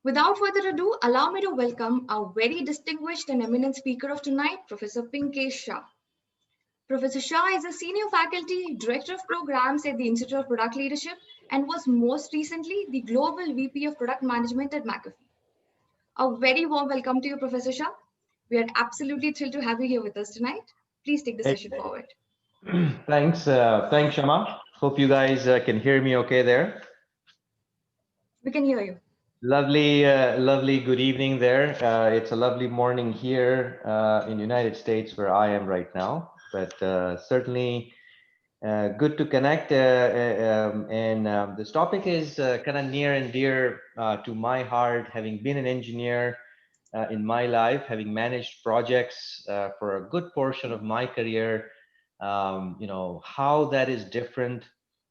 Without further ado, allow me to welcome our very distinguished and eminent speaker of tonight, Professor Pinkesh Shah. Professor Shah is a senior faculty director of programs at the Institute of Product Leadership and was most recently the Global VP of Product Management at McAfee. A very warm welcome to you, Professor Shah. We are absolutely thrilled to have you here with us tonight. Please take the session forward. Thanks, Shama. Hope you guys can hear me okay there. We can hear you. Lovely good evening there. It's a lovely morning here in United States where I am right now, but certainly good to connect. This topic is kind of near and dear to my heart, having been an engineer in my life, having managed projects for a good portion of my career. How that is different.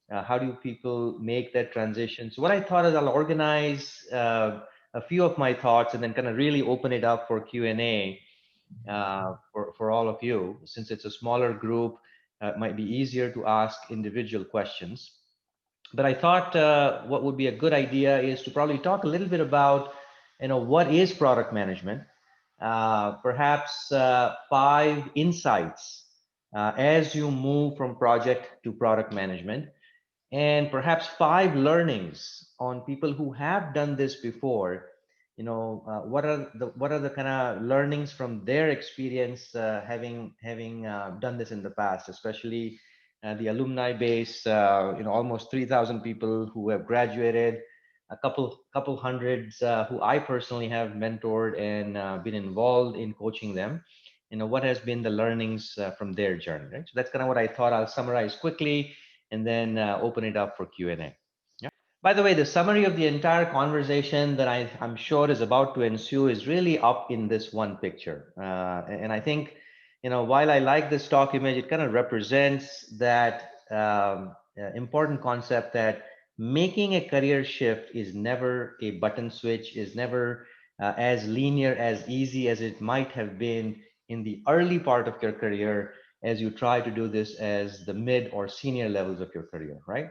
How do people make that transition? So what I thought is I'll organize a few of my thoughts and then kind of really open it up for Q&A for all of you. Since it's a smaller group, it might be easier to ask individual questions. But I thought what would be a good idea is to probably talk a little bit about, what is product management? Perhaps 5 insights as you move from project to product management, and perhaps 5 learnings on people who have done this before. What are the kind of learnings from their experience having done this in the past, especially the alumni base, almost 3,000 people who have graduated, a couple hundreds who I personally have mentored and been involved in coaching them. What has been the learnings from their journey, right? So that's kind of what I thought. I'll summarize quickly and then open it up for Q&A. Yeah. By the way, the summary of the entire conversation that I'm sure is about to ensue is really up in this one picture. And I think, while I like this stock image, it kind of represents that important concept that making a career shift is never a button switch, is never as linear, as easy as it might have been in the early part of your career as you try to do this as the mid or senior levels of your career, right?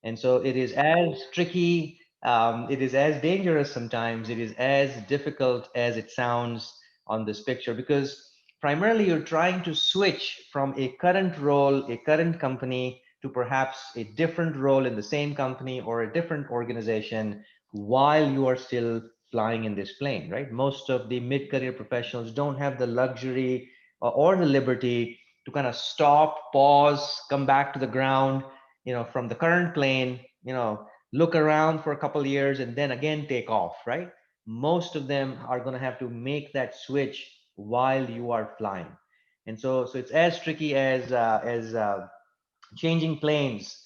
And so it is as tricky, it is as dangerous sometimes, it is as difficult as it sounds on this picture, because primarily you're trying to switch from a current role, a current company, to perhaps a different role in the same company or a different organization while you are still flying in this plane, right? Most of the mid-career professionals don't have the luxury or the liberty to kind of stop, pause, come back to the ground, from the current plane, look around for a couple of years and then again take off, right? Most of them are going to have to make that switch while you are flying. And so it's as tricky as changing planes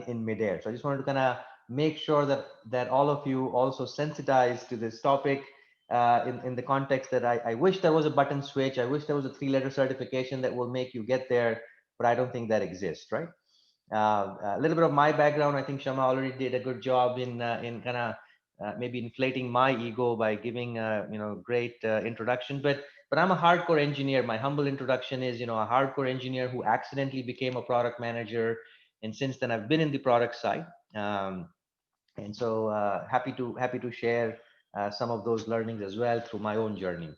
in midair. So I just wanted to kind of make sure that all of you also sensitized to this topic in the context that I wish there was a button switch. I wish there was a 3-letter certification that will make you get there, but I don't think that exists, right? A little bit of my background. I think Shama already did a good job in kind of maybe inflating my ego by giving great introduction. But I'm a hardcore engineer. My humble introduction is a hardcore engineer who accidentally became a product manager, and since then I've been in the product side. And so happy to share some of those learnings as well through my own journey.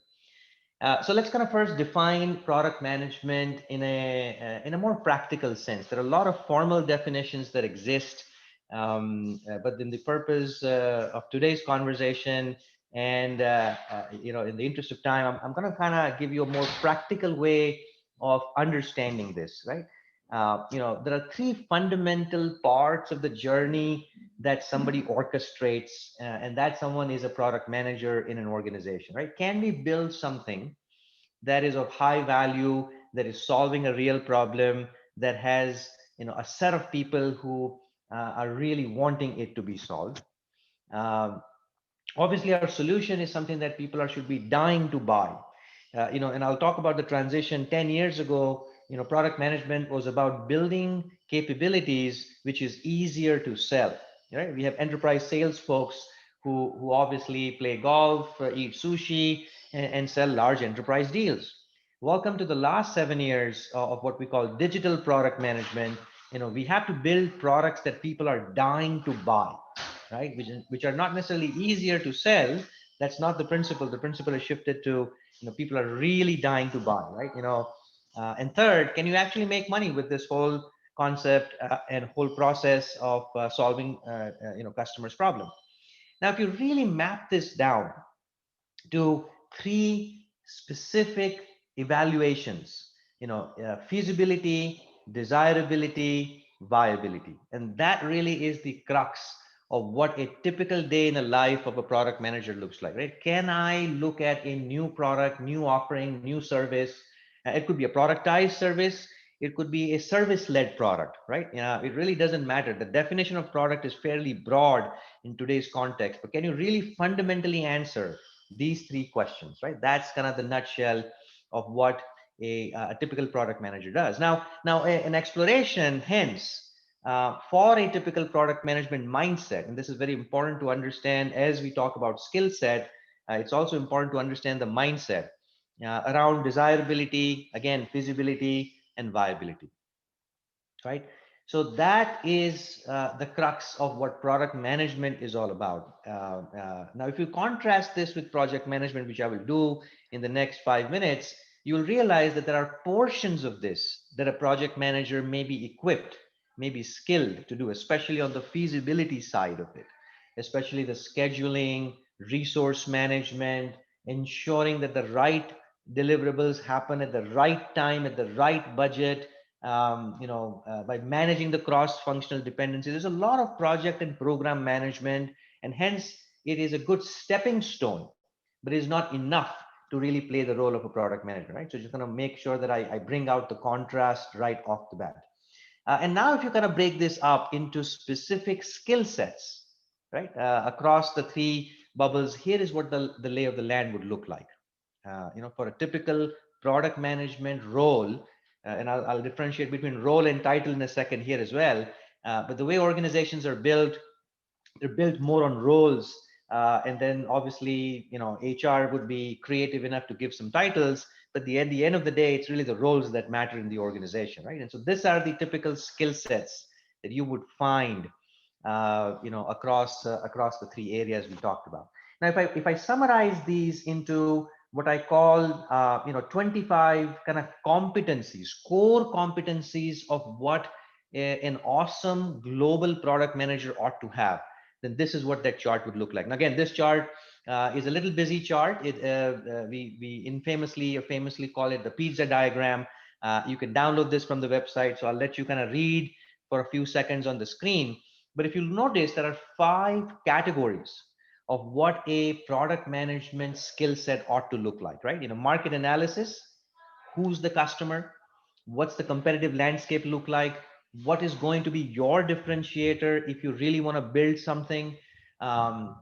So let's kind of first define product management in a more practical sense. There are a lot of formal definitions that exist, but in the purpose of today's conversation and in the interest of time, I'm going to kind of give you a more practical way of understanding this, right? There are 3 fundamental parts of the journey that somebody orchestrates, and that someone is a product manager in an organization, right? Can we build something that is of high value, that is solving a real problem, that has a set of people who are really wanting it to be solved? Obviously, our solution is something that people should be dying to buy. And I'll talk about the transition 10 years ago. Product management was about building capabilities which is easier to sell, right? We have enterprise sales folks who obviously play golf, eat sushi, and sell large enterprise deals. Welcome to the last 7 years of what we call digital product management. We have to build products that people are dying to buy. right? Which are not necessarily easier to sell. That's not the principle. The principle is shifted to, people are really dying to buy, right? And third, can you actually make money with this whole concept and whole process of solving, customers' problem? Now, if you really map this down to three specific evaluations, feasibility, desirability, viability. And that really is the crux of what a typical day in the life of a product manager looks like, right? Can I look at a new product, new offering, new service? It could be a productized service. It could be a service-led product, right? It really doesn't matter. The definition of product is fairly broad in today's context, but can you really fundamentally answer these three questions, right? That's kind of the nutshell of what a typical product manager does. Now, an exploration, hence, for a typical product management mindset, and this is very important to understand as we talk about skill set, it's also important to understand the mindset around desirability, again, feasibility, and viability, right? So that is the crux of what product management is all about. Now, if you contrast this with project management, which I will do in the next 5 minutes, you will realize that there are portions of this that a project manager may be equipped, may be skilled to do, especially on the feasibility side of it, especially the scheduling, resource management, ensuring that the right deliverables happen at the right time, at the right budget, by managing the cross-functional dependencies. There's a lot of project and program management, and hence it is a good stepping stone, but it is not enough to really play the role of a product manager, right? So just going to make sure that I bring out the contrast right off the bat. And now if you kind of break this up into specific skill sets, right, across the three bubbles, here is what the lay of the land would look like. For a typical product management role, and I'll differentiate between role and title in a second here as well. But the way organizations are built, they're built more on roles. And then obviously, HR would be creative enough to give some titles, but at the end of the day, it's really the roles that matter in the organization, right? And so these are the typical skill sets that you would find, across the three areas we talked about. Now, if I summarize these into what I call, 25 kind of competencies, core competencies of what an awesome global product manager ought to have, then this is what that chart would look like. Now, again, this chart is a little busy chart. We infamously or famously call it the pizza diagram. You can download this from the website, so I'll let you kind of read for a few seconds on the screen. But if you'll notice, there are 5 categories of what a product management skill set ought to look like, right? Market analysis, who's the customer, what's the competitive landscape look like, what is going to be your differentiator if you really want to build something. um,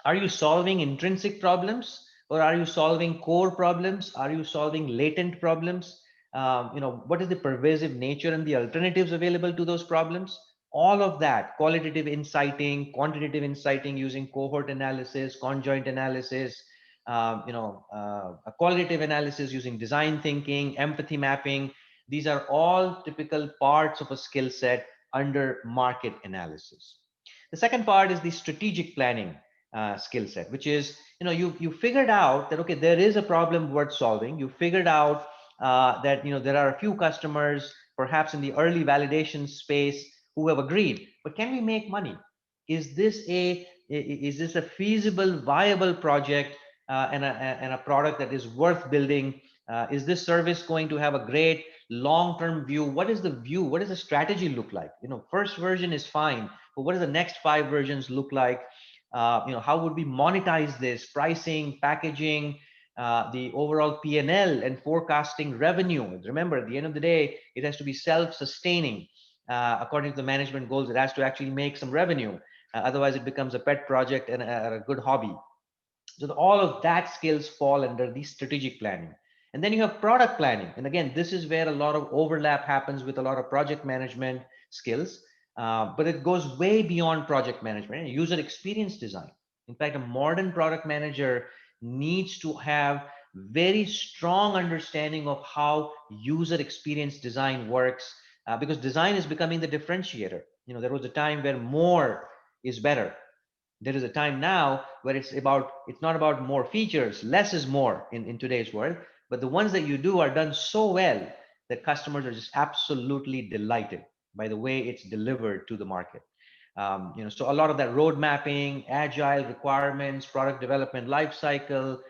are you solving intrinsic problems, or are you solving core problems? Are you solving latent problems? What is the pervasive nature and the alternatives available to those problems? All of that, qualitative insighting, quantitative insighting using cohort analysis, conjoint analysis, a qualitative analysis using design thinking, empathy mapping. These are all typical parts of a skill set under market analysis. The second part is the strategic planning skill set, which is, you figured out that, okay, there is a problem worth solving. You figured out that, there are a few customers, perhaps in the early validation space, who have agreed, but can we make money? Is this a feasible, viable project, and a product that is worth building? Is this service going to have a great long-term view? What is the view? What does the strategy look like? First version is fine, but what does the next 5 versions look like? How would we monetize this? Pricing, packaging, the overall P&L and forecasting revenue. Remember, at the end of the day, it has to be self-sustaining. According to the management goals, it has to actually make some revenue. Otherwise, it becomes a pet project and a good hobby. So all of that skills fall under the strategic planning. And then you have product planning. And again, this is where a lot of overlap happens with a lot of project management skills. But it goes way beyond project management. User experience design. In fact, a modern product manager needs to have very strong understanding of how user experience design works, because design is becoming the differentiator. There was a time where more is better. There is a time now where it's not about more features, less is more in today's world, but the ones that you do are done so well that customers are just absolutely delighted by the way it's delivered to the market. So a lot of that road mapping, agile requirements, product development life cycle,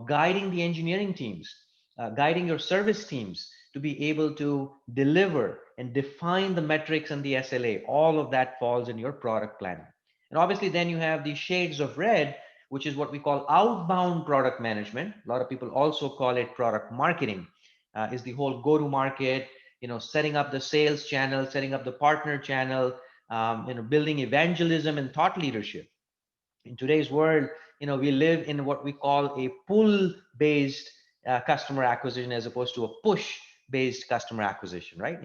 guiding the engineering teams, guiding your service teams to be able to deliver and define the metrics and the SLA. All of that falls in your product planning. And obviously, then you have the shades of red, which is what we call outbound product management. A lot of people also call it product marketing. Is the whole go-to-market, setting up the sales channel, setting up the partner channel, building evangelism and thought leadership. In today's world, we live in what we call a pull-based customer acquisition as opposed to a push-based customer acquisition, right?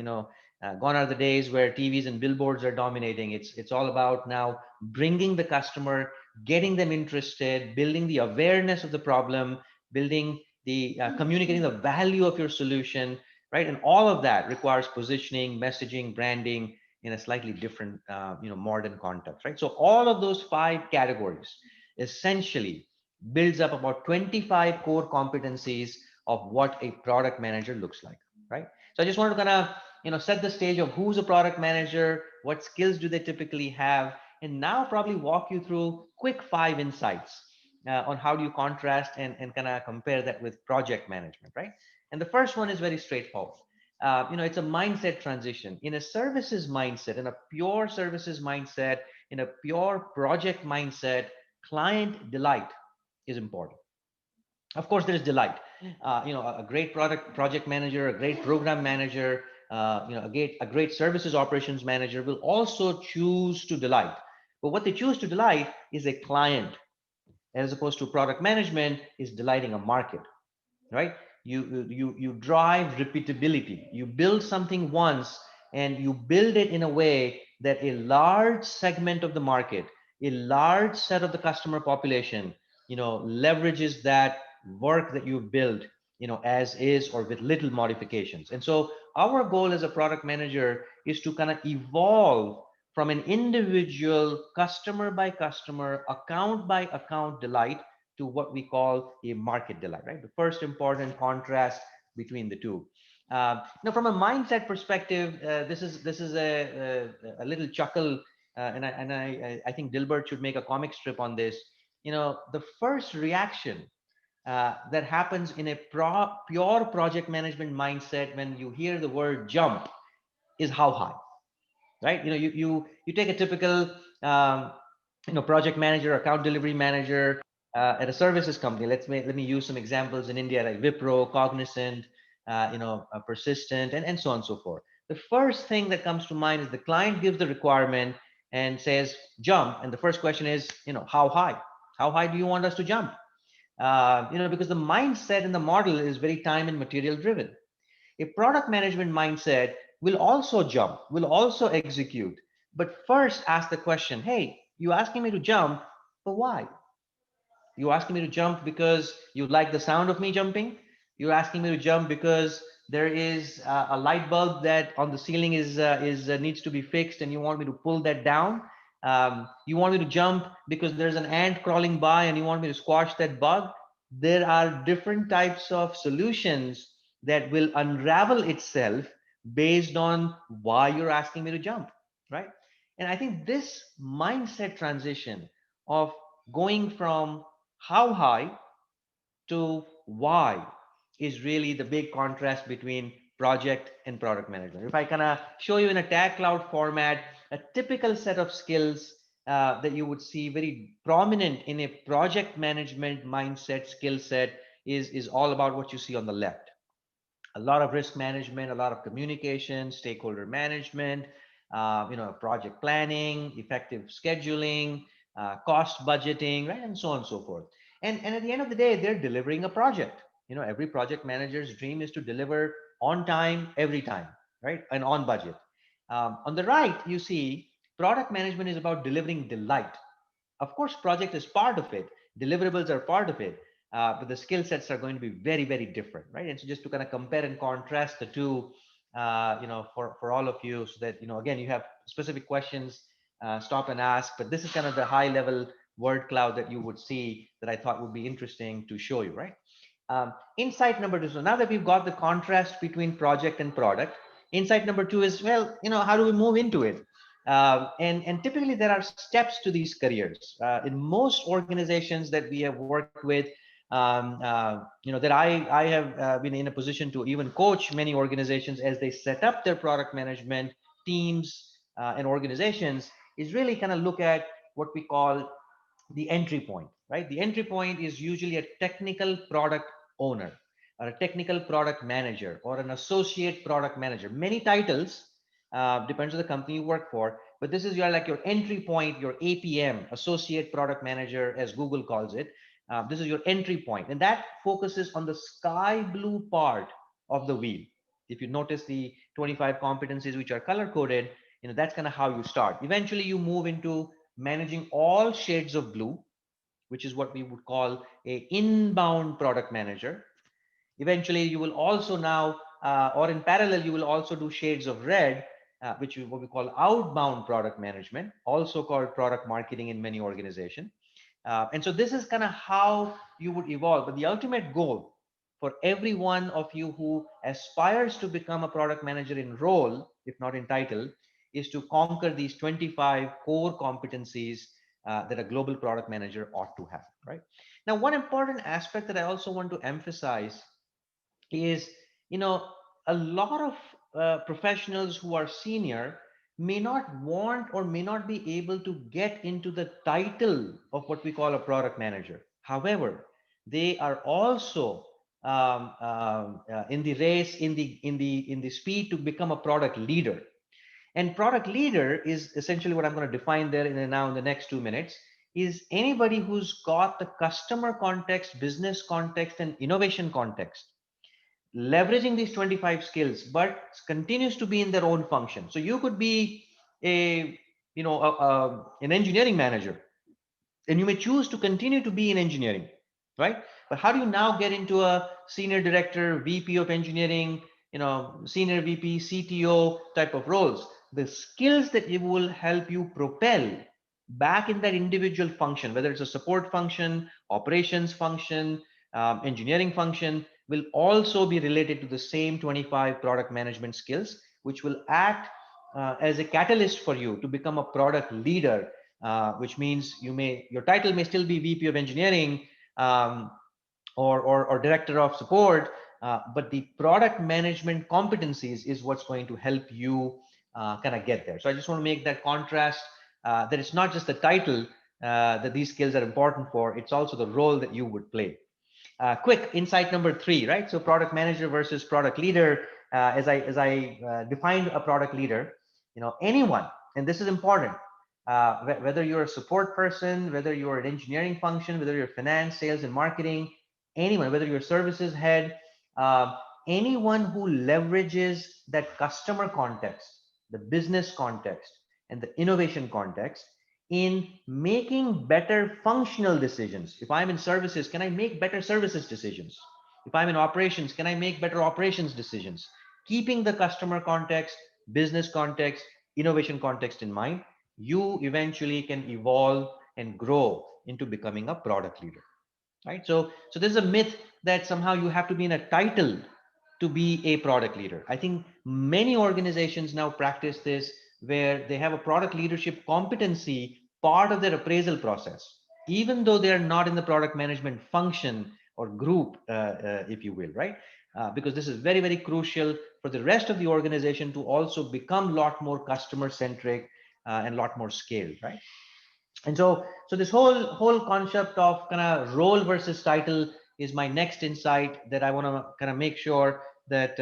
Gone are the days where TVs and billboards are dominating. It's all about now bringing the customer, getting them interested, building the awareness of the problem, building the communicating the value of your solution, right? And all of that requires positioning, messaging, branding in a slightly different, modern context, right? So all of those 5 categories essentially builds up about 25 core competencies of what a product manager looks like, right? So I just wanted to kind of set the stage of who's a product manager, what skills do they typically have, and now probably walk you through quick 5 insights on how do you contrast and kind of compare that with project management, right? And the first one is very straightforward. It's a mindset transition. In a services mindset, in a pure services mindset, in a pure project mindset, client delight is important. Of course, there is delight. A great project manager, a great program manager, a great services operations manager will also choose to delight. But what they choose to delight is a client, as opposed to product management is delighting a market, right? You drive repeatability. You build something once and you build it in a way that a large segment of the market, a large set of the customer population, leverages that work that you've built, as is or with little modifications. And so our goal as a product manager is to kind of evolve from an individual customer by customer, account by account delight to what we call a market delight, right? The first important contrast between the two. From a mindset perspective, this is a little chuckle, and I think Dilbert should make a comic strip on this. The first reaction that happens in a pure project management mindset when you hear the word jump is how high, right? You take a typical project manager, account delivery manager at a services company. Let me use some examples in India like Wipro, Cognizant, Persistent, and so on and so forth. The first thing that comes to mind is the client gives the requirement and says jump, and the first question is, how high? How high do you want us to jump? Because the mindset in the model is very time and material driven. A product management mindset will also jump, will also execute, but first ask the question, hey, you asking me to jump, but why? You asking me to jump because you like the sound of me jumping? You're asking me to jump because there is a light bulb that on the ceiling is needs to be fixed, and you want me to pull that down? You want me to jump because there's an ant crawling by, and you want me to squash that bug? There are different types of solutions that will unravel itself based on why you're asking me to jump, right? And I think this mindset transition of going from how high to why is really the big contrast between project and product management. If I kind of show you in a tag cloud format, a typical set of skills that you would see very prominent in a project management mindset skill set is all about what you see on the left. A lot of risk management, a lot of communication, stakeholder management, project planning, effective scheduling, cost budgeting, right, and so on and so forth. And at the end of the day, they're delivering a project. Every project manager's dream is to deliver on time, every time, right, and on budget. On the right, you see product management is about delivering delight. Of course, project is part of it. Deliverables are part of it. But the skill sets are going to be very, very different, right? And so just to kind of compare and contrast the two, for all of you, so that, again, you have specific questions, stop and ask. But this is kind of the high level word cloud that you would see that I thought would be interesting to show you, right? Insight number two. So now that we've got the contrast between project and product, insight number two is, well, how do we move into it? And typically there are steps to these careers. In most organizations that we have worked with, that I have been in a position to even coach many organizations as they set up their product management teams and organizations, is really kind of look at what we call the entry point, right? The entry point is usually a technical product owner or a technical product manager or an associate product manager. Many titles, depends on the company you work for, but this is your entry point, your APM, associate product manager, as Google calls it. This is your entry point, and that focuses on the sky blue part of the wheel. If you notice the 25 competencies which are color coded, that's kind of how you start. Eventually you move into managing all shades of blue, which is what we would call a inbound product manager. Eventually you will also now, or in parallel, you will also do shades of red, which is what we call outbound product management, also called product marketing in many organizations. And so this is kind of how you would evolve. But the ultimate goal for every one of you who aspires to become a product manager in role, if not in title, is to conquer these 25 core competencies that a global product manager ought to have, right? Now, one important aspect that I also want to emphasize is, a lot of professionals who are senior may not want or may not be able to get into the title of what we call a product manager. However, they are also in the race, in the speed to become a product leader. And product leader is essentially what I'm going to define there in the next 2 minutes, is anybody who's got the customer context, business context, and innovation context, leveraging these 25 skills, but continues to be in their own function. So you could be an engineering manager, and you may choose to continue to be in engineering, right? But how do you now get into a senior director, VP of engineering, senior VP, CTO type of roles? The skills that it will help you propel back in that individual function, whether it's a support function, operations function, engineering function, will also be related to the same 25 product management skills, which will act as a catalyst for you to become a product leader, which means your title may still be VP of engineering, or director of support, but the product management competencies is what's going to help you kind of get there. So I just want to make that contrast, that it's not just the title that these skills are important for, it's also the role that you would play. Quick insight number 3, right? So product manager versus product leader. As I defined a product leader, anyone, and this is important, whether you're a support person, whether you're an engineering function, whether you're finance, sales, and marketing, anyone, whether you're a services head, anyone who leverages that customer context, the business context, and the innovation context in making better functional decisions. If I'm in services, can I make better services decisions? If I'm in operations, can I make better operations decisions? Keeping the customer context, business context, innovation context in mind, you eventually can evolve and grow into becoming a product leader, right? So there's a myth that somehow you have to be in a title to be a product leader. I think many organizations now practice this, where they have a product leadership competency part of their appraisal process, even though they are not in the product management function or group, if you will, right? Because this is very, very crucial for the rest of the organization to also become a lot more customer centric and a lot more scaled, right? And so this whole concept of kind of role versus title is my next insight that I want to kind of make sure that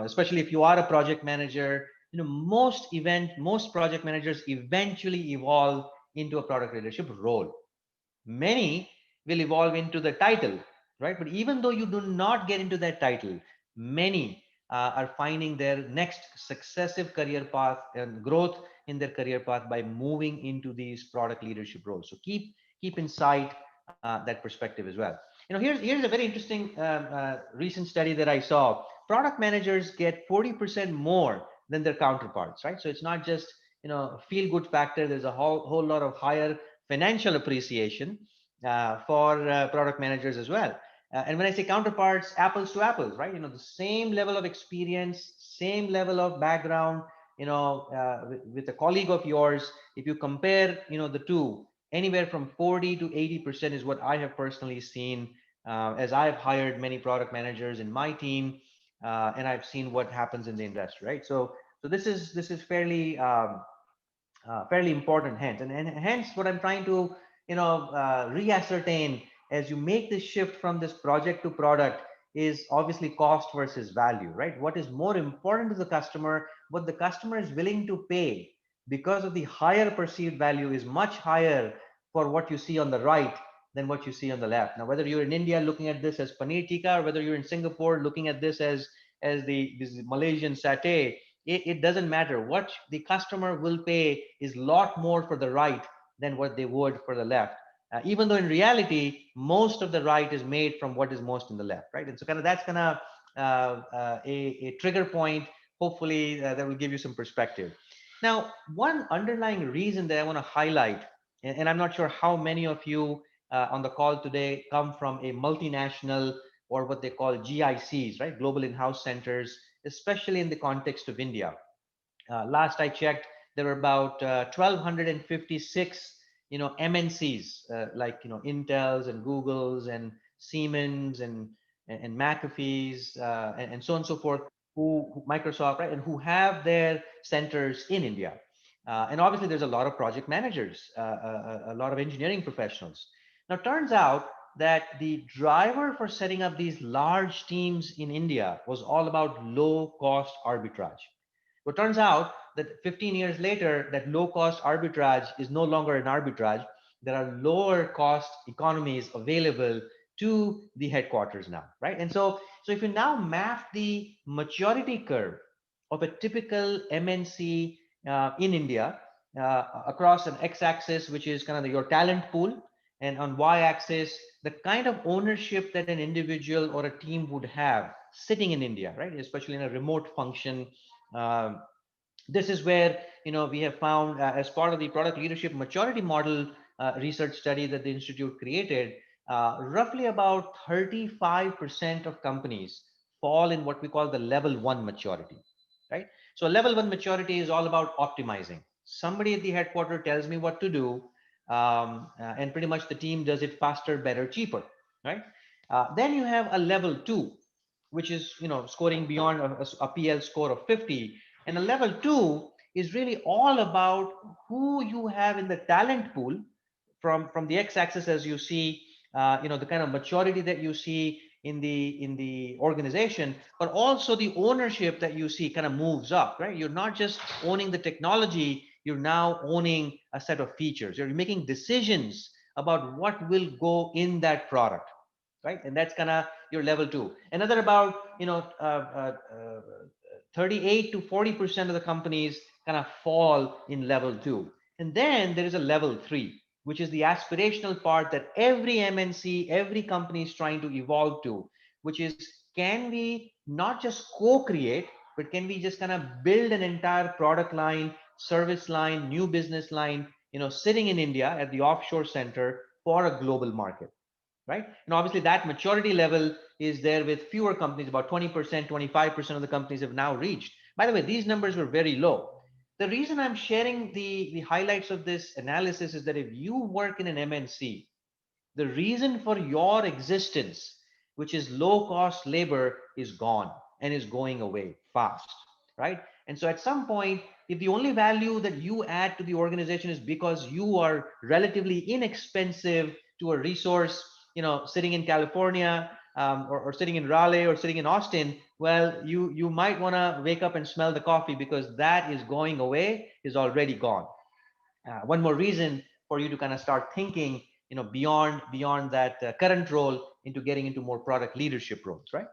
especially if you are a project manager, most project managers eventually evolve into a product leadership role. Many will evolve into the title, right? But even though you do not get into that title, many are finding their next successive career path and growth in their career path by moving into these product leadership roles. So keep in sight that perspective as well. Here's a very interesting recent study that I saw. Product managers get 40% more than their counterparts, right? So it's not just feel good factor. There's a whole lot of higher financial appreciation for product managers as well. And when I say counterparts, apples to apples, right? The same level of experience, same level of background, with a colleague of yours, if you compare, the two, anywhere from 40 to 80% is what I have personally seen, as I've hired many product managers in my team, and I've seen what happens in the industry, right? So this is fairly important, hence, and hence what I'm trying to reascertain as you make this shift from this project to product is obviously cost versus value, right? What is more important to the customer, what the customer is willing to pay because of the higher perceived value is much higher for what you see on the right than what you see on the left. Now, whether you're in India looking at this as paneer tikka, or whether you're in Singapore looking at this as the this Malaysian satay, it doesn't matter. What the customer will pay is a lot more for the right than what they would for the left, even though in reality most of the right is made from what is most in the left, right? And so kind of that's kind of a trigger point, hopefully, that will give you some perspective. Now, one underlying reason that I want to highlight, and I'm not sure how many of you on the call today come from a multinational, or what they call GICs, right? Global in-house centers, especially in the context of India. Last I checked, there were about 1,256, MNCs, like, Intels and Googles and Siemens and McAfee's, and so on and so forth, who Microsoft, right, and who have their centers in India. And obviously, there's a lot of project managers, a lot of engineering professionals. Now, turns out that the driver for setting up these large teams in India was all about low cost arbitrage. Well, it turns out that 15 years later, that low cost arbitrage is no longer an arbitrage. There are lower cost economies available to the headquarters now, right? And so if you now map the maturity curve of a typical MNC in India, across an x-axis, which is kind of your talent pool, and on y-axis, the kind of ownership that an individual or a team would have sitting in India, right? Especially in a remote function. um, this is where we have found, as part of the product leadership maturity model research study that the institute created, roughly about 35% of companies fall in what we call the level 1 maturity, right? So level 1 maturity is all about optimizing. Somebody at the headquarters tells me what to do, and pretty much the team does it faster, better, cheaper, right? Then you have a level 2, which is scoring beyond a PL score of 50. And a level 2 is really all about who you have in the talent pool, from the x-axis, as you see, the kind of maturity that you see in the organization, but also the ownership that you see kind of moves up, right? You're not just owning the technology, you're now owning a set of features. You're making decisions about what will go in that product, right? And that's kind of your level 2. Another about 38 to 40% of the companies kind of fall in level 2. And then there is a level 3, which is the aspirational part that every MNC, every company is trying to evolve to, which is, can we not just co-create, but can we just kind of build an entire product line, service line, new business line, sitting in India at the offshore center for a global market, right? And obviously that maturity level is there with fewer companies. About 20%, 25% of the companies have now reached. By the way, these numbers were very low. The reason I'm sharing the highlights of this analysis is that if you work in an MNC, the reason for your existence, which is low cost labor, is gone and is going away fast, right? And so at some point, if the only value that you add to the organization is because you are relatively inexpensive to a resource, sitting in California, or sitting in Raleigh or sitting in Austin, well, you might want to wake up and smell the coffee, because that is going away, is already gone. One more reason for you to kind of start thinking, beyond that current role, into getting into more product leadership roles, right?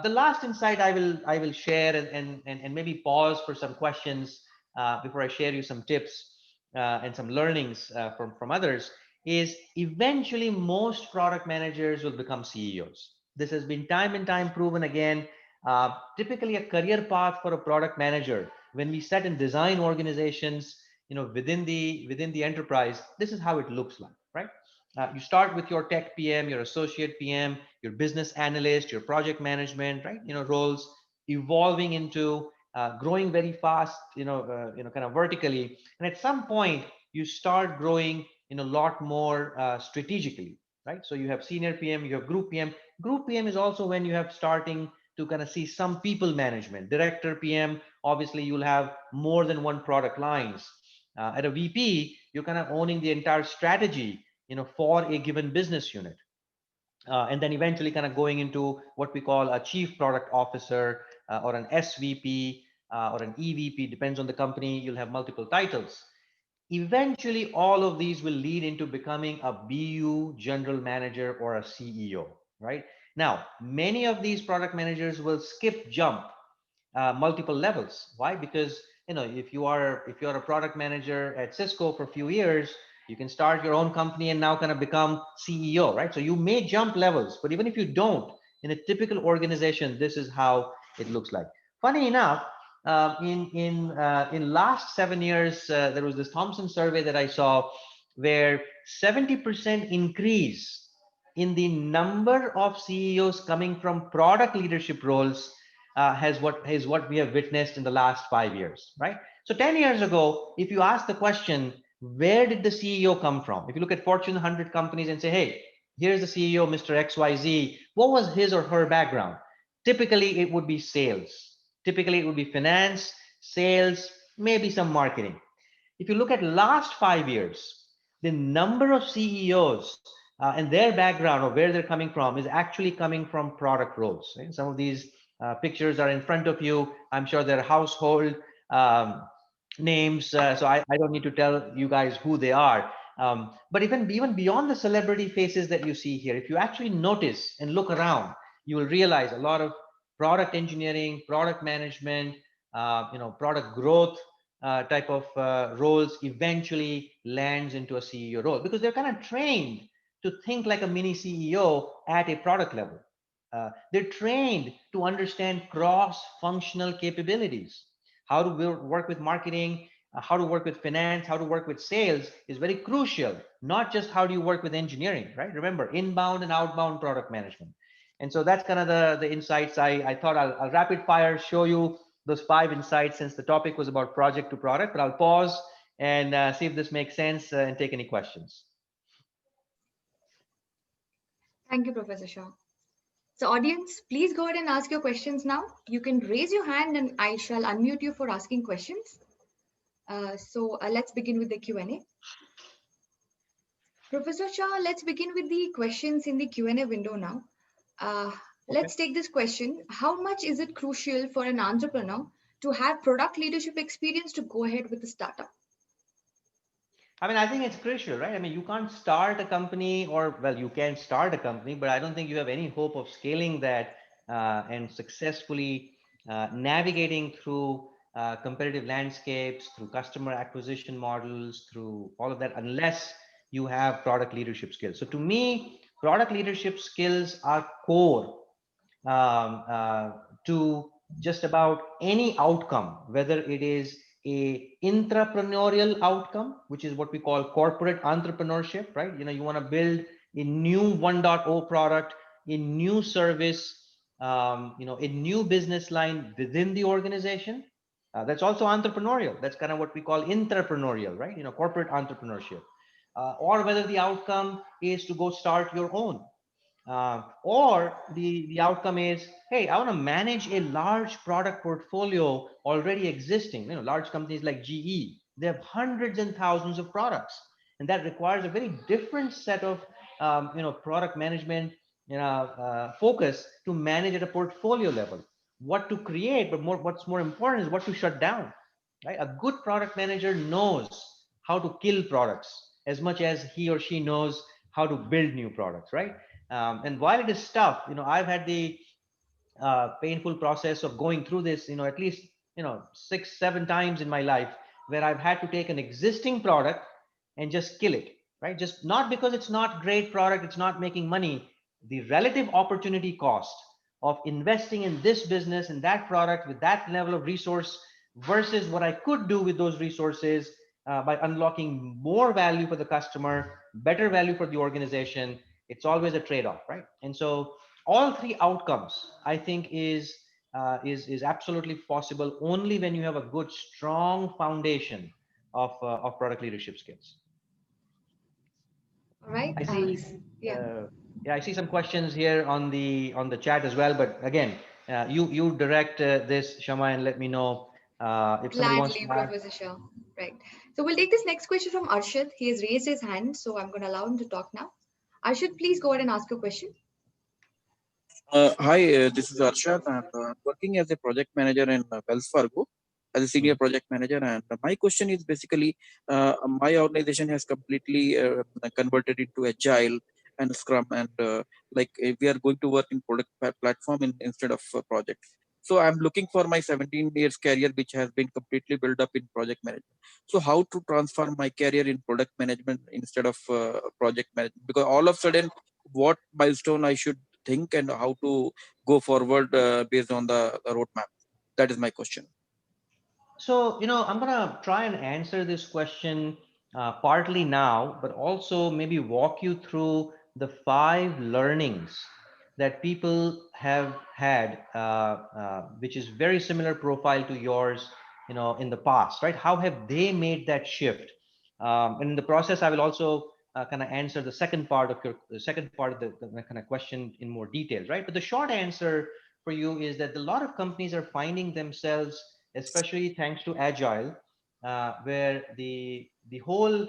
The last insight I will share, and maybe pause for some questions before I share you some tips and some learnings from others, is eventually most product managers will become CEOs. This has been time and time proven again. Typically, a career path for a product manager, when we set and design organizations, within the enterprise, this is how it looks like, right? You start with your tech PM, your associate PM, your business analyst, your project management, right? Roles evolving into growing very fast, kind of vertically, and at some point you start growing in a lot more strategically, right? So you have senior PM, you have group PM. Group PM is also when you have starting to kind of see some people management. Director PM, obviously you'll have more than one product lines. At a VP, you're kind of owning the entire strategy, for a given business unit. And then eventually kind of going into what we call a chief product officer, or an SVP, or an EVP, depends on the company. You'll have multiple titles. Eventually, all of these will lead into becoming a BU general manager or a CEO, right? Now, many of these product managers will skip jump multiple levels. Why? Because if you're a product manager at Cisco for a few years, you can start your own company and now kind of become CEO, right? So you may jump levels, but even if you don't, in a typical organization, this is how it looks like. Funny enough, in last 7 years, there was this Thomson survey that I saw where 70% increase in the number of CEOs coming from product leadership roles is what we have witnessed in the last 5 years, right? So 10 years ago, if you ask the question, where did the CEO come from? If you look at Fortune 100 companies and say, hey, here's the CEO, Mr. XYZ, what was his or her background? Typically, it would be sales. Typically, it would be finance, sales, maybe some marketing. If you look at last 5 years, the number of CEOs and their background or where they're coming from is actually coming from product roles. Right? Some of these pictures are in front of you. I'm sure they're household names, so I don't need to tell you guys who they are. But even beyond the celebrity faces that you see here, if you actually notice and look around, you will realize a lot of product engineering, product management, product growth type of roles eventually lands into a CEO role because they're kind of trained to think like a mini CEO at a product level. They're trained to understand cross-functional capabilities. How to work with marketing, how to work with finance, how to work with sales is very crucial. Not just how do you work with engineering, right? Remember, inbound and outbound product management. And so that's kind of the insights. I thought I'll rapid fire show you those 5 insights since the topic was about project to product, but I'll pause and see if this makes sense and take any questions. Thank you, Professor Shah. So audience, please go ahead and ask your questions now. You can raise your hand and I shall unmute you for asking questions. So let's begin with the Q&A. Professor Shah, let's begin with the questions in the Q&A window now. Let's take this question. How much is it crucial for an entrepreneur to have product leadership experience to go ahead with the startup? I mean, I think it's crucial, right? I mean, you can't start a company well, you can start a company, but I don't think you have any hope of scaling that and successfully navigating through competitive landscapes, through customer acquisition models, through all of that, unless you have product leadership skills. So to me, product leadership skills are core to just about any outcome, whether it is a intrapreneurial outcome, which is what we call corporate entrepreneurship, right? You want to build a new 1.0 product, a new service, a new business line within the organization. That's also entrepreneurial. That's kind of what we call intrapreneurial, right? Corporate entrepreneurship. Or whether the outcome is to go start your own. Or the outcome is, hey, I want to manage a large product portfolio already existing. Large companies like GE, they have hundreds and thousands of products, and that requires a very different set of product management focus to manage at a portfolio level. What to create, but what's more important is what to shut down. Right? A good product manager knows how to kill products as much as he or she knows how to build new products, right? And while it is tough, I've had the painful process of going through this, at least 6-7 times in my life, where I've had to take an existing product and just kill it, right? Just not because it's not great product, it's not making money. The relative opportunity cost of investing in this business and that product with that level of resource versus what I could do with those resources by unlocking more value for the customer, better value for the organization. It's always a trade-off, right? And so all three outcomes, I think, is absolutely possible only when you have a good, strong foundation of product leadership skills. All right. I see. Yeah. Yeah, I see some questions here on the chat as well. But again, you direct this, Shama, and let me know if somebody wants to Gladly, add. Professor Shah. Right. So we'll take this next question from Arshad. He has raised his hand, so I'm going to allow him to talk now. Arshad, please go ahead and ask your question. Hi, this is Arshad. I'm working as a project manager in Wells Fargo as a senior project manager. And my question is basically, my organization has completely converted into Agile and Scrum, and we are going to work in product platform instead of projects. So I'm looking for my 17 years career, which has been completely built up in project management. So how to transform my career in product management instead of project management? Because all of a sudden, what milestone I should think and how to go forward based on the roadmap? That is my question. So, I'm going to try and answer this question partly now, but also maybe walk you through the 5 learnings that people have had, which is very similar profile to yours, in the past, right? How have they made that shift? And in the process, I will also kind of answer the second part of the kind of question in more details, right? But the short answer for you is that a lot of companies are finding themselves, especially thanks to Agile, where the whole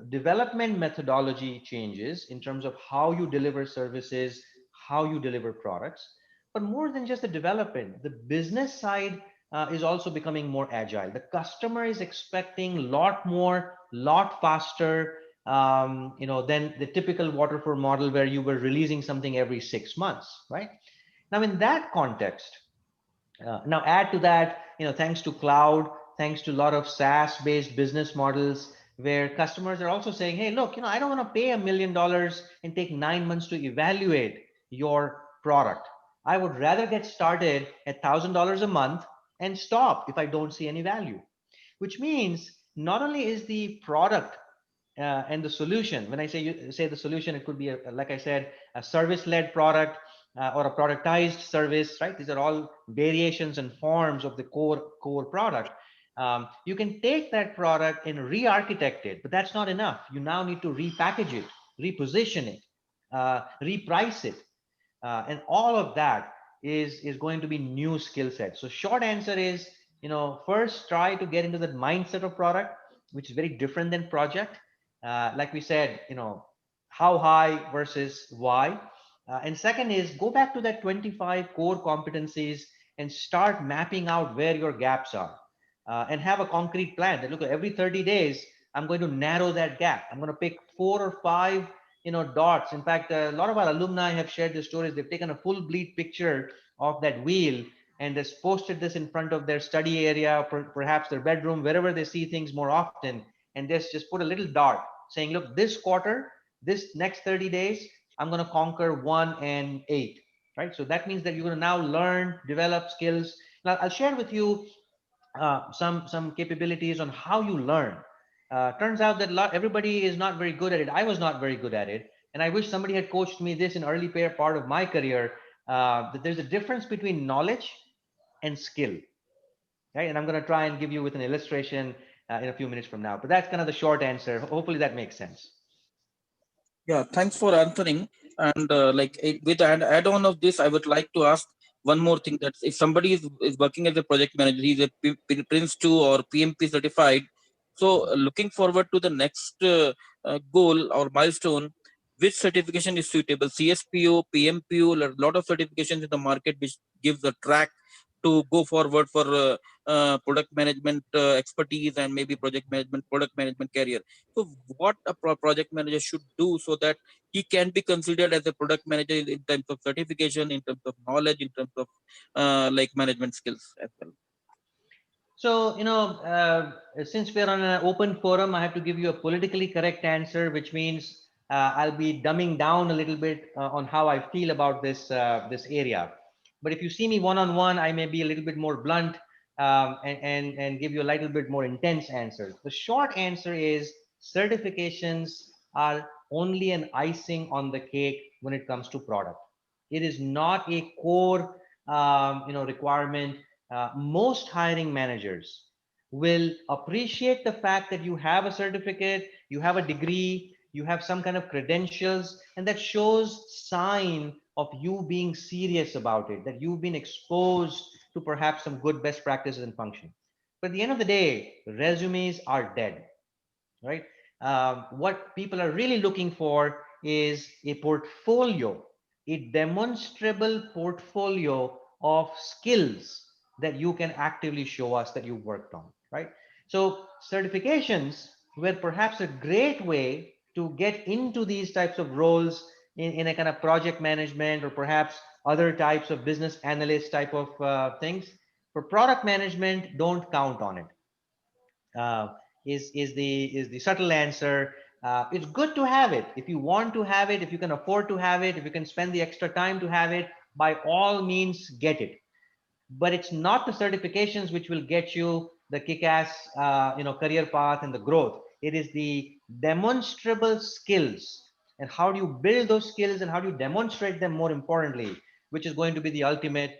development methodology changes in terms of how you deliver services, how you deliver products. But more than just the development, the business side is also becoming more agile. The customer is expecting a lot more, lot faster, than the typical waterfall model where you were releasing something every 6 months, right? Now, in that context, now add to that, thanks to cloud, thanks to a lot of SaaS-based business models, where customers are also saying, hey, look, I don't want to pay $1 million and take 9 months to evaluate your product. I would rather get started at $1,000 a month and stop if I don't see any value. Which means not only is the product and the solution, when I say the solution, it could be, like I said, a service-led product or a productized service, right? These are all variations and forms of the core product. You can take that product and re-architect it, but that's not enough. You now need to repackage it, reposition it, reprice it, and all of that is going to be new skill sets. So short answer is, first try to get into the mindset of product, which is very different than project. Like we said, how high versus why. And second is go back to that 25 core competencies and start mapping out where your gaps are, and have a concrete plan that, look, every 30 days, I'm going to narrow that gap. I'm going to pick 4 or 5, dots. In fact, a lot of our alumni have shared the stories. They've taken a full bleed picture of that wheel and just posted this in front of their study area, perhaps their bedroom, wherever they see things more often, and just put a little dot saying, look, this quarter, this next 30 days, I'm going to conquer 1 and 8, right? So that means that you're going to now learn, develop skills. Now, I'll share with you some capabilities on how you learn. Turns out that everybody is not very good at it. I was not very good at it. And I wish somebody had coached me this in early part of my career, that there's a difference between knowledge and skill, right? And I'm going to try and give you with an illustration in a few minutes from now. But that's kind of the short answer. Hopefully that makes sense. Yeah, thanks for answering. And with an add-on of this, I would like to ask one more thing: that if somebody is working as a project manager, he's a Prince 2 or PMP certified. So looking forward to the next goal or milestone, which certification is suitable? CSPO, PMPO, a lot of certifications in the market which gives a track to go forward for product management expertise and maybe product management career. So what a project manager should do so that he can be considered as a product manager in terms of certification, in terms of knowledge, in terms of management skills as well. So, since we're on an open forum, I have to give you a politically correct answer, which means I'll be dumbing down a little bit on how I feel about this area. But if you see me one-on-one, I may be a little bit more blunt. and give you a little bit more intense answer. The short answer is certifications are only an icing on the cake when it comes to product. It is not a core requirement. Most hiring managers will appreciate the fact that you have a certificate, you have a degree, you have some kind of credentials, and that shows sign of you being serious about it, that you've been exposed to perhaps some good best practices and function. But at the end of the day, resumes are dead, right? What people are really looking for is a portfolio, a demonstrable portfolio of skills that you can actively show us that you worked on, right? So certifications were perhaps a great way to get into these types of roles in a kind of project management or perhaps other types of business analyst type of things. For product management, don't count on it. Is the subtle answer. It's good to have it. If you want to have it, if you can afford to have it, if you can spend the extra time to have it, by all means get it. But it's not the certifications which will get you the kick-ass career path and the growth. It is the demonstrable skills, and how do you build those skills and how do you demonstrate them, more importantly, which is going to be the ultimate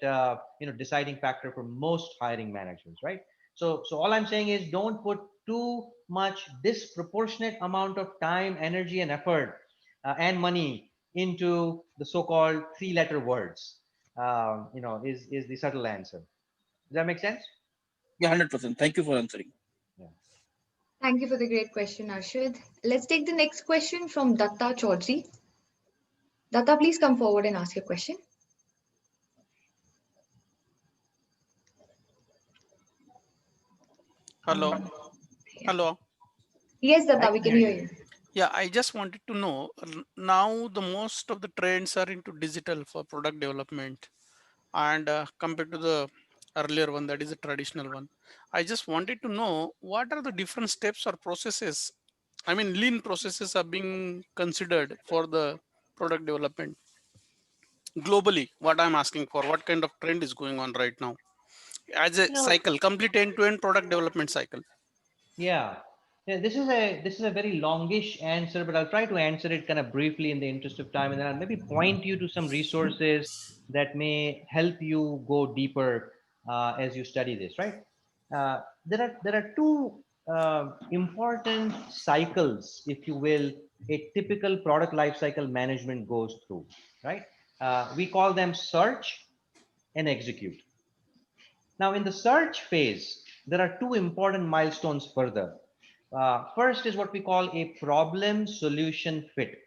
deciding factor for most hiring managers, right? So all I'm saying is, don't put too much disproportionate amount of time, energy, and effort and money into the so-called three-letter words. Is the subtle answer. Does that make sense? Yeah, 100%. Thank you for answering. Yeah. Thank you for the great question, Arshad. Let's take the next question from Datta Chaudhary. Datta, please come forward and ask your question. Hello. Hello. Yes, I Datta, we can can hear hear you. you. Yeah, I just wanted to know now the most of the trends are into digital for product development, and compared to the earlier one, that is a traditional one. I just wanted to know what are the different steps or processes. I mean, lean processes are being considered for the product development globally. What I'm asking for, what kind of trend is going on right now as a You know, cycle, complete end-to-end product development cycle? yeah. Yeah, this is a very longish answer, but I'll try to answer it kind of briefly in the interest of time, and then I'll maybe point you to some resources that may help you go deeper as you study this, right? There are two important cycles, if you will, a typical product lifecycle management goes through, right? We call them search and execute. Now, in the search phase, there are two important milestones further. First is what we call a problem solution fit,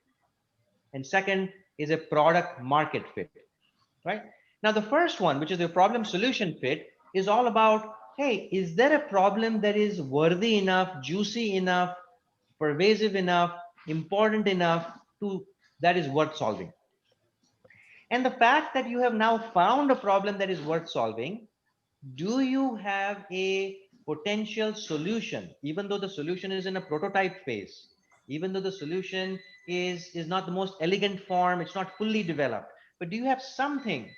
and second is a product market fit, right? Now, the first one, which is the problem solution fit, is all about, hey, is there a problem that is worthy enough, juicy enough, pervasive enough, important enough to that is worth solving? And the fact that you have now found a problem that is worth solving, do you have a potential solution, even though the solution is in a prototype phase, even though the solution is not the most elegant form, it's not fully developed, but do you have something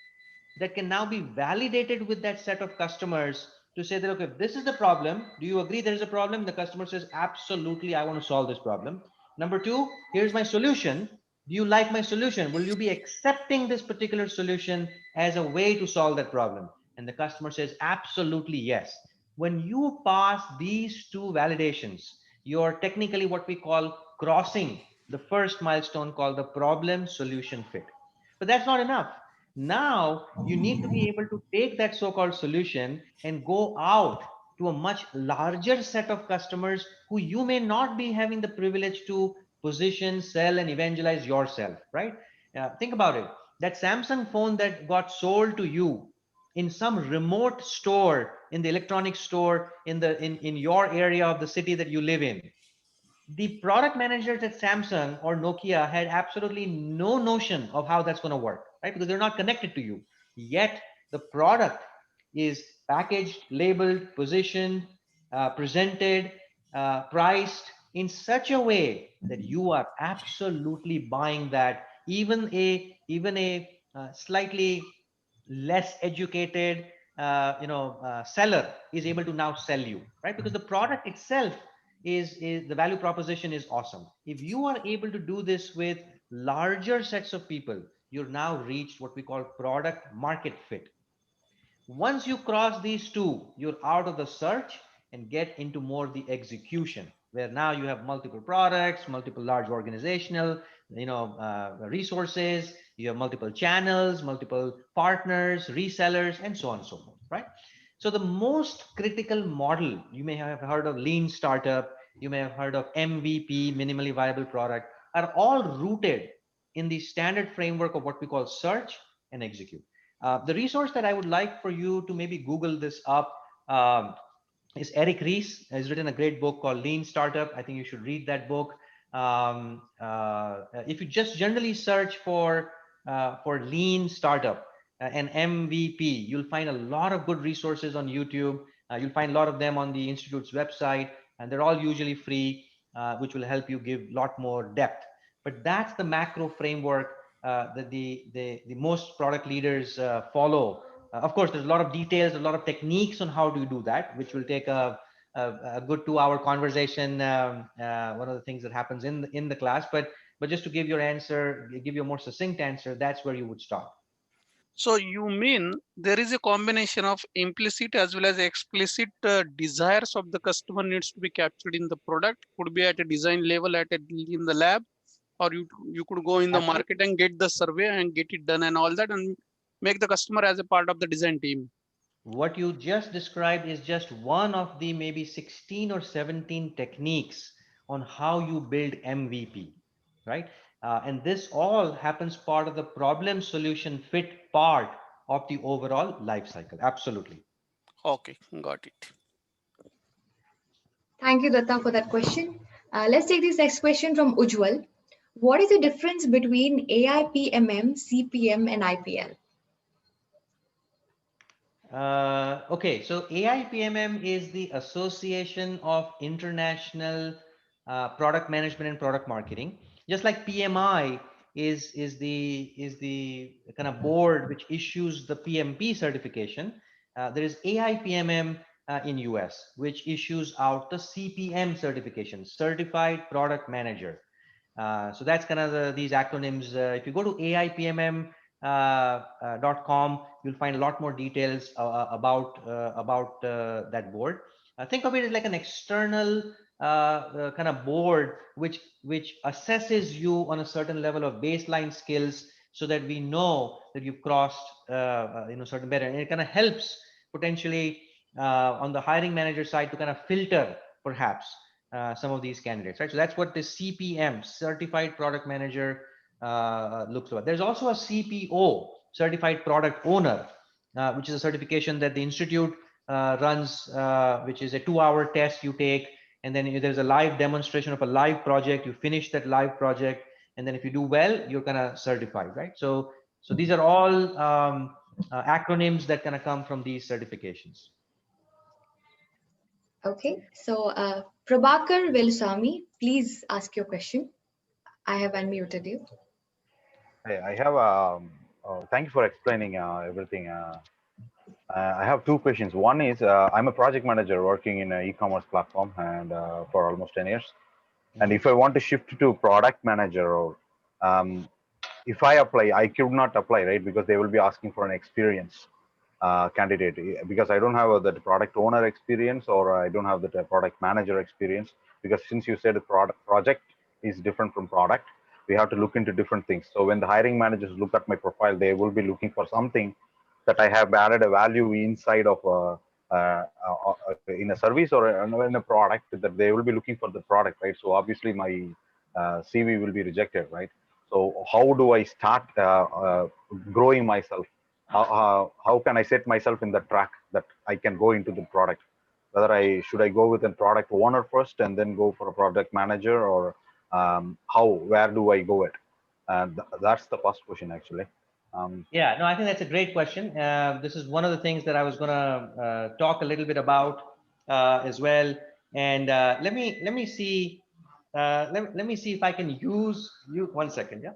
that can now be validated with that set of customers to say that, okay, if this is the problem, do you agree there is a problem? The customer says, absolutely, I want to solve this problem. Number two, here's my solution. Do you like my solution? Will you be accepting this particular solution as a way to solve that problem? And the customer says, absolutely, yes. When you pass these two validations, you're technically what we call crossing the first milestone called the problem solution fit. But that's not enough. Now you need to be able to take that so-called solution and go out to a much larger set of customers who you may not be having the privilege to position, sell, and evangelize yourself, right? Think about it. That Samsung phone that got sold to you in some remote store, in the electronics store, in your area of the city that you live in, the product managers at Samsung or Nokia had absolutely no notion of how that's going to work, right? Because they're not connected to you. Yet the product is packaged, labeled, positioned, presented, priced in such a way that you are absolutely buying that. Even a slightly less educated, seller is able to now sell you, right? Because the product itself is the value proposition is awesome. If you are able to do this with larger sets of people, you're now reached what we call product market fit. Once you cross these two, you're out of the search and get into more the execution, where now you have multiple products, multiple large organizational, resources. You have multiple channels, multiple partners, resellers, and so on and so forth, right? So the most critical model, you may have heard of lean startup, you may have heard of MVP, minimally viable product, are all rooted in the standard framework of what we call search and execute. The resource that I would like for you to maybe Google this up is Eric Ries has written a great book called Lean Startup. I think you should read that book. If you just generally search for Lean Startup and MVP, you'll find a lot of good resources on YouTube. You'll find a lot of them on the Institute's website, and they're all usually free, which will help you give a lot more depth. But that's the macro framework that the most product leaders follow. Of course, there's a lot of details, a lot of techniques on how to do that, which will take a good 2-hour conversation. One of the things that happens in the class, but just to give your answer, give you a more succinct answer, that's where you would start. So you mean there is a combination of implicit as well as explicit desires of the customer needs to be captured in the product, could be at a design level in the lab, or you could go in the market and get the survey and get it done and all that and make the customer as a part of the design team. What you just described is just one of the maybe 16 or 17 techniques on how you build MVP, right? And this all happens part of the problem solution fit part of the overall life cycle. Absolutely. Okay, got it. Thank you, Datta, for that question. Let's take this next question from Ujwal. What is the difference between AIPMM, CPM, and IPL? Okay, so AIPMM is the Association of International Product Management and Product Marketing. Just like PMI is the kind of board which issues the PMP certification. There is AIPMM in US, which issues out the CPM certification, Certified Product Manager. So that's kind of these acronyms. If you go to AIPMM .com, you'll find a lot more details about that board. Think of it as like an external kind of board which assesses you on a certain level of baseline skills, so that we know that you've crossed certain better, and it kind of helps potentially on the hiring manager side to kind of filter perhaps some of these candidates, right? So that's what the CPM, Certified Product Manager, looks like. There's also a CPO, Certified Product Owner, which is a certification that the institute runs, which is a 2-hour test you take, and then there's a live demonstration of a live project. You finish that live project, and then if you do well, you're kind of certified, right? So these are all acronyms that kind of come from these certifications. Okay, so Prabhakar Velusamy, please ask your question. I have unmuted you. I have thank you for explaining everything. I have two questions. One is I'm a project manager working in an e-commerce platform and for almost 10 years. And if I want to shift to product manager role, if I apply, I could not apply, right? Because they will be asking for an experience candidate, because I don't have the product owner experience, or I don't have the product manager experience. Because since you said the project is different from product, we have to look into different things. So when the hiring managers look at my profile, they will be looking for something that I have added a value inside of in a service or in a product, that they will be looking for the product, right? So obviously my CV will be rejected, right? So how do I start growing myself? How can I set myself in the track that I can go into the product? Whether should I go with a product owner first and then go for a product manager, or where do I go it? That's the first question, actually. Yeah, no, I think that's a great question. This is one of the things that I was going to talk a little bit about as well. And let me see. Let me see if I can use you. 1 second, yeah.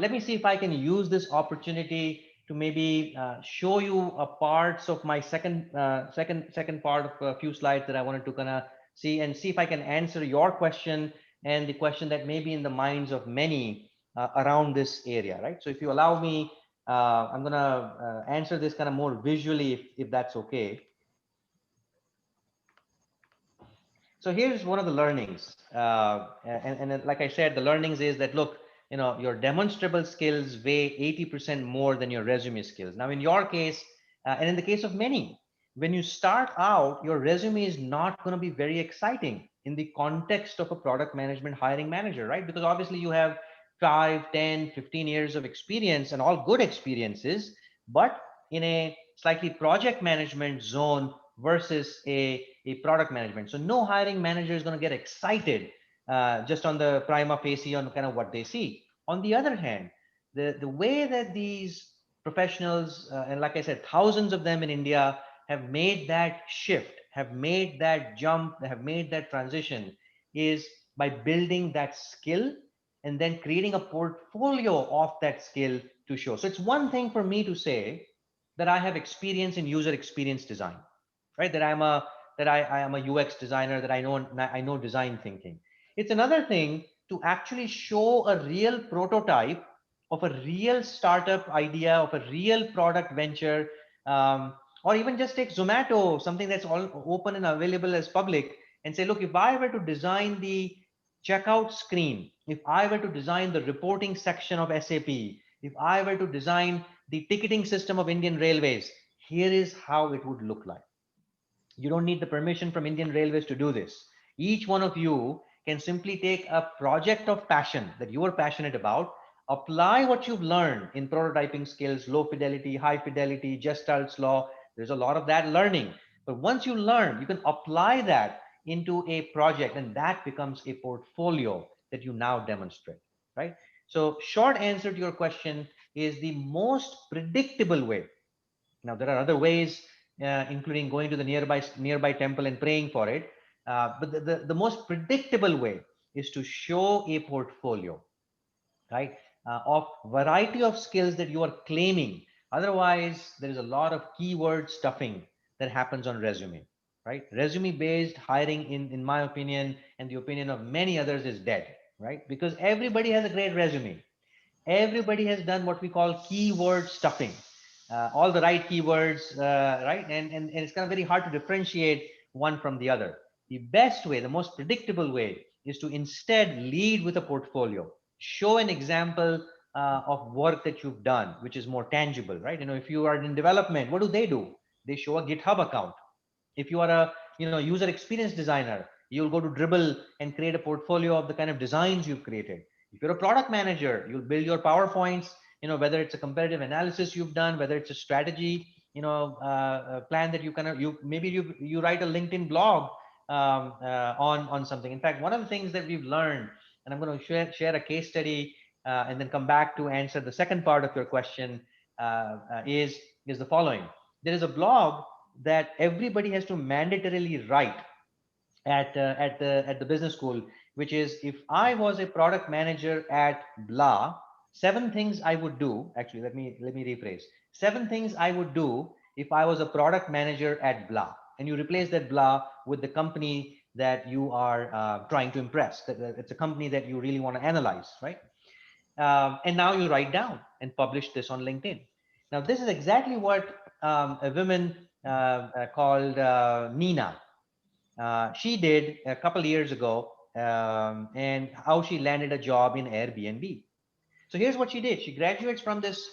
Let me see if I can use this opportunity to maybe show you a parts of my second part of a few slides that I wanted to kind of see if I can answer your question and the question that may be in the minds of many around this area, right? So if you allow me, I'm gonna answer this kind of more visually, if that's okay. So here's one of the learnings, and like I said, the learnings is that, look, your demonstrable skills weigh 80% more than your resume skills. Now, in your case, and in the case of many, when you start out, your resume is not going to be very exciting in the context of a product management hiring manager, right? Because obviously you have 5, 10, 15 years of experience, and all good experiences, but in a slightly project management zone versus a product management. So no hiring manager is going to get excited just on the prima facie on kind of what they see. On the other hand, the way that these professionals, and like I said, thousands of them in India, have made that shift, have made that jump, have made that transition, is by building that skill and then creating a portfolio of that skill to show. So it's one thing for me to say that I have experience in user experience design, right? That I am a UX designer, that I know design thinking. It's another thing to actually show a real prototype of a real startup idea, of a real product venture, or even just take Zomato, something that's all open and available as public, and say, look, if I were to design the checkout screen, if I were to design the reporting section of SAP, if I were to design the ticketing system of Indian Railways, here is how it would look like. You don't need the permission from Indian Railways to do this. Each one of you can simply take a project of passion that you are passionate about, apply what you've learned in prototyping skills, low fidelity, high fidelity, Gestalt's law. There's a lot of that learning. But once you learn, you can apply that into a project, and that becomes a portfolio that you now demonstrate, right? So short answer to your question is the most predictable way. Now, there are other ways, including going to the nearby temple and praying for it. But the most predictable way is to show a portfolio, right, of variety of skills that you are claiming. Otherwise, there is a lot of keyword stuffing that happens on resume, right? Resume based hiring, in my opinion, and the opinion of many others, is dead, right? Because everybody has a great resume. Everybody has done what we call keyword stuffing, all the right keywords, right? And it's kind of very hard to differentiate one from the other. The best way, the most predictable way, is to instead lead with a portfolio. Show an example of work that you've done, which is more tangible, right? If you are in development, what do? They show a GitHub account. If you are a user experience designer, you'll go to Dribble and create a portfolio of the kind of designs you've created. If you're a product manager, you'll build your PowerPoints, whether it's a competitive analysis you've done, whether it's a strategy, plan that you write a LinkedIn blog on something. In fact, one of the things that we've learned, and I'm going to share a case study and then come back to answer the second part of your question, is the following. There is a blog that everybody has to mandatorily write at the business school, which is, if I was a product manager at blah, 7 things I would do. Actually, let me rephrase. 7 things I would do if I was a product manager at blah. And you replace that blah with the company that you are trying to impress. It's a company that you really want to analyze, right? And now you write down and publish this on LinkedIn. Now, this is exactly what a woman called Nina, she did a couple of years ago, and how she landed a job in Airbnb. So here's what she did. She graduates from this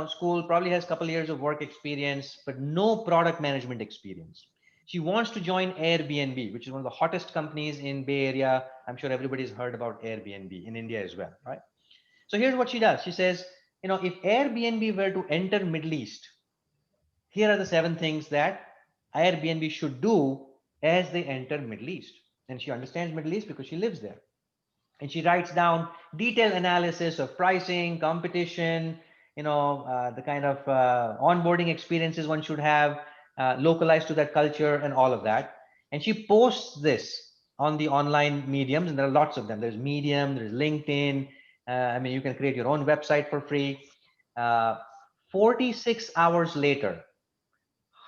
school, probably has a couple of years of work experience, but no product management experience. She wants to join Airbnb, which is one of the hottest companies in Bay Area. I'm sure everybody's heard about Airbnb in India as well, right? So here's what she does. She says, if Airbnb were to enter Middle East, here are the 7 things that Airbnb should do as they enter Middle East. And she understands Middle East because she lives there. And she writes down detailed analysis of pricing, competition, the kind of onboarding experiences one should have, localized to that culture and all of that. And she posts this on the online mediums, and there are lots of them. There's Medium, there's LinkedIn. You can create your own website for free. 46 hours later,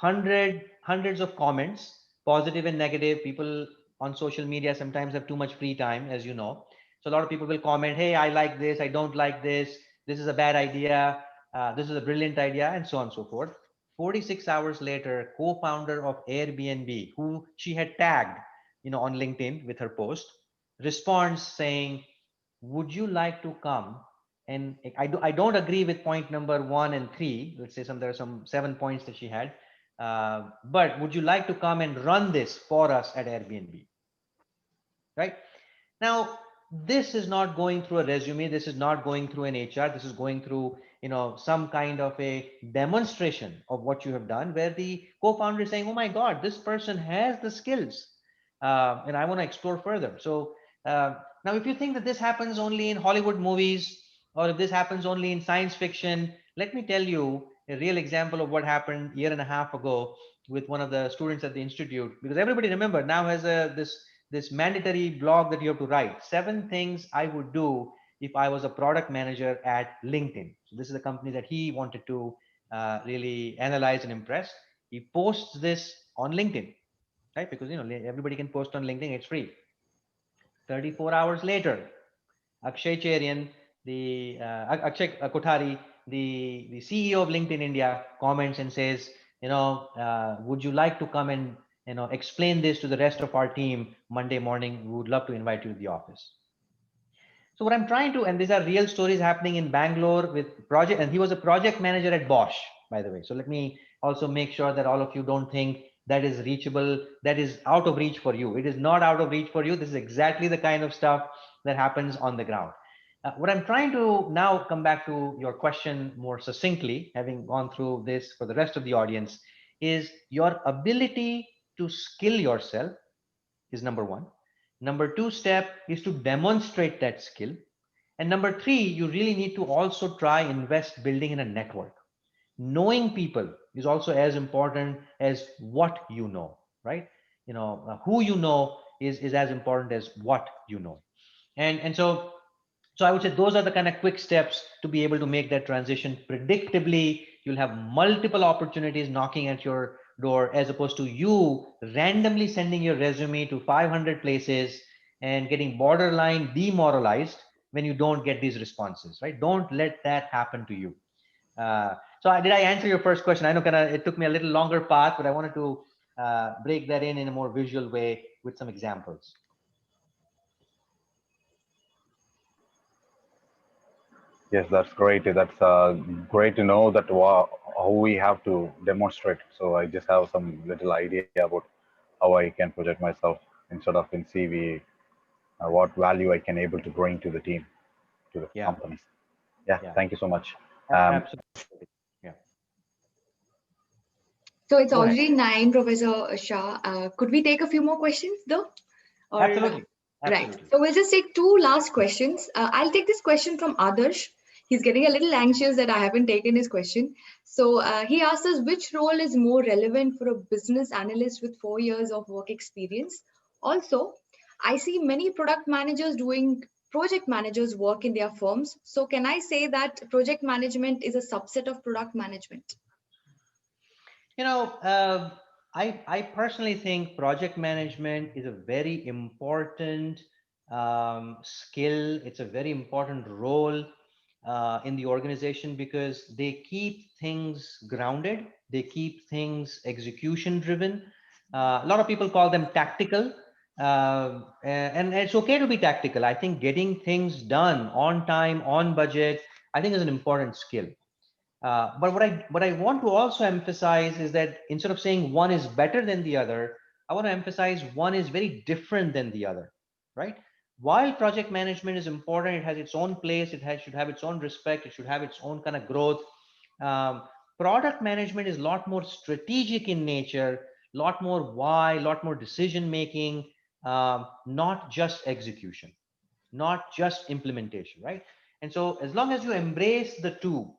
hundreds of comments, positive and negative. People on social media sometimes have too much free time, as you know. So a lot of people will comment, hey, I like this, I don't like this, this is a bad idea, this is a brilliant idea, and so on and so forth. 46 hours later, co-founder of Airbnb, who she had tagged, on LinkedIn with her post, responds saying, would you like to come? And I don't agree with point number 1 and 3. Let's say there are some 7 points that she had. But would you like to come and run this for us at Airbnb? Right now, this is not going through a resume. This is not going through an HR. This is going through, some kind of a demonstration of what you have done, where the co-founder is saying, oh my God, this person has the skills. And I want to explore further. So now, if you think that this happens only in Hollywood movies, or if this happens only in science fiction, let me tell you a real example of what happened a year and a half ago with one of the students at the institute. Because everybody, remember, now has this mandatory blog that you have to write 7 things I would do if I was a product manager at LinkedIn. So this is a company that he wanted to really analyze and impress. He posts this on LinkedIn, right? Because everybody can post on LinkedIn, it's free. 34 hours later, Akshay Cherian, Akshay Kothari, the CEO of LinkedIn India, comments and says, would you like to come and explain this to the rest of our team Monday morning? We would love to invite you to the office. So what I'm trying to, and these are real stories happening in Bangalore with project, and he was a project manager at Bosch, by the way. So let me also make sure that all of you don't think that is reachable, that is out of reach for you. It is not out of reach for you. This is exactly the kind of stuff that happens on the ground. What I'm trying to now come back to your question more succinctly, having gone through this for the rest of the audience, is your ability to skill yourself is number 1. Number 2 step is to demonstrate that skill. And number 3, you really need to also try invest building in a network. Knowing people is also as important as what you know, right? Who you know is as important as what you know. And so I would say those are the kind of quick steps to be able to make that transition predictably. You'll have multiple opportunities knocking at your door, as opposed to you randomly sending your resume to 500 places and getting borderline demoralized when you don't get these responses, right? Don't let that happen to you. Did I answer your first question? I know it took me a little longer path, but I wanted to break that in a more visual way with some examples. Yes, that's great. That's great to know that how we have to demonstrate. So I just have some little idea about how I can project myself instead of in CV, what value I can able to bring to the team, to the company. Yeah, thank you so much. Absolutely. Yeah. So it's already 9, Professor Shah. Could we take a few more questions though? Absolutely. Right. So we'll just take 2 last questions. I'll take this question from Adarsh. He's getting a little anxious that I haven't taken his question. So he asked us, which role is more relevant for a business analyst with 4 years of work experience? Also, I see many product managers doing project managers work in their firms. So can I say that project management is a subset of product management? I personally think project management is a very important skill. It's a very important role in the organization, because they keep things grounded. They keep things execution driven. A lot of people call them tactical. And it's okay to be tactical. I think getting things done on time, on budget, I think is an important skill. But what I want to also emphasize is that instead of saying one is better than the other, I want to emphasize one is very different than the other, right? While project management is important, it has its own place, should have its own respect, it should have its own kind of growth. Product management is a lot more strategic in nature, a lot more why, a lot more decision making, not just execution, not just implementation, right? And so as long as you embrace the two,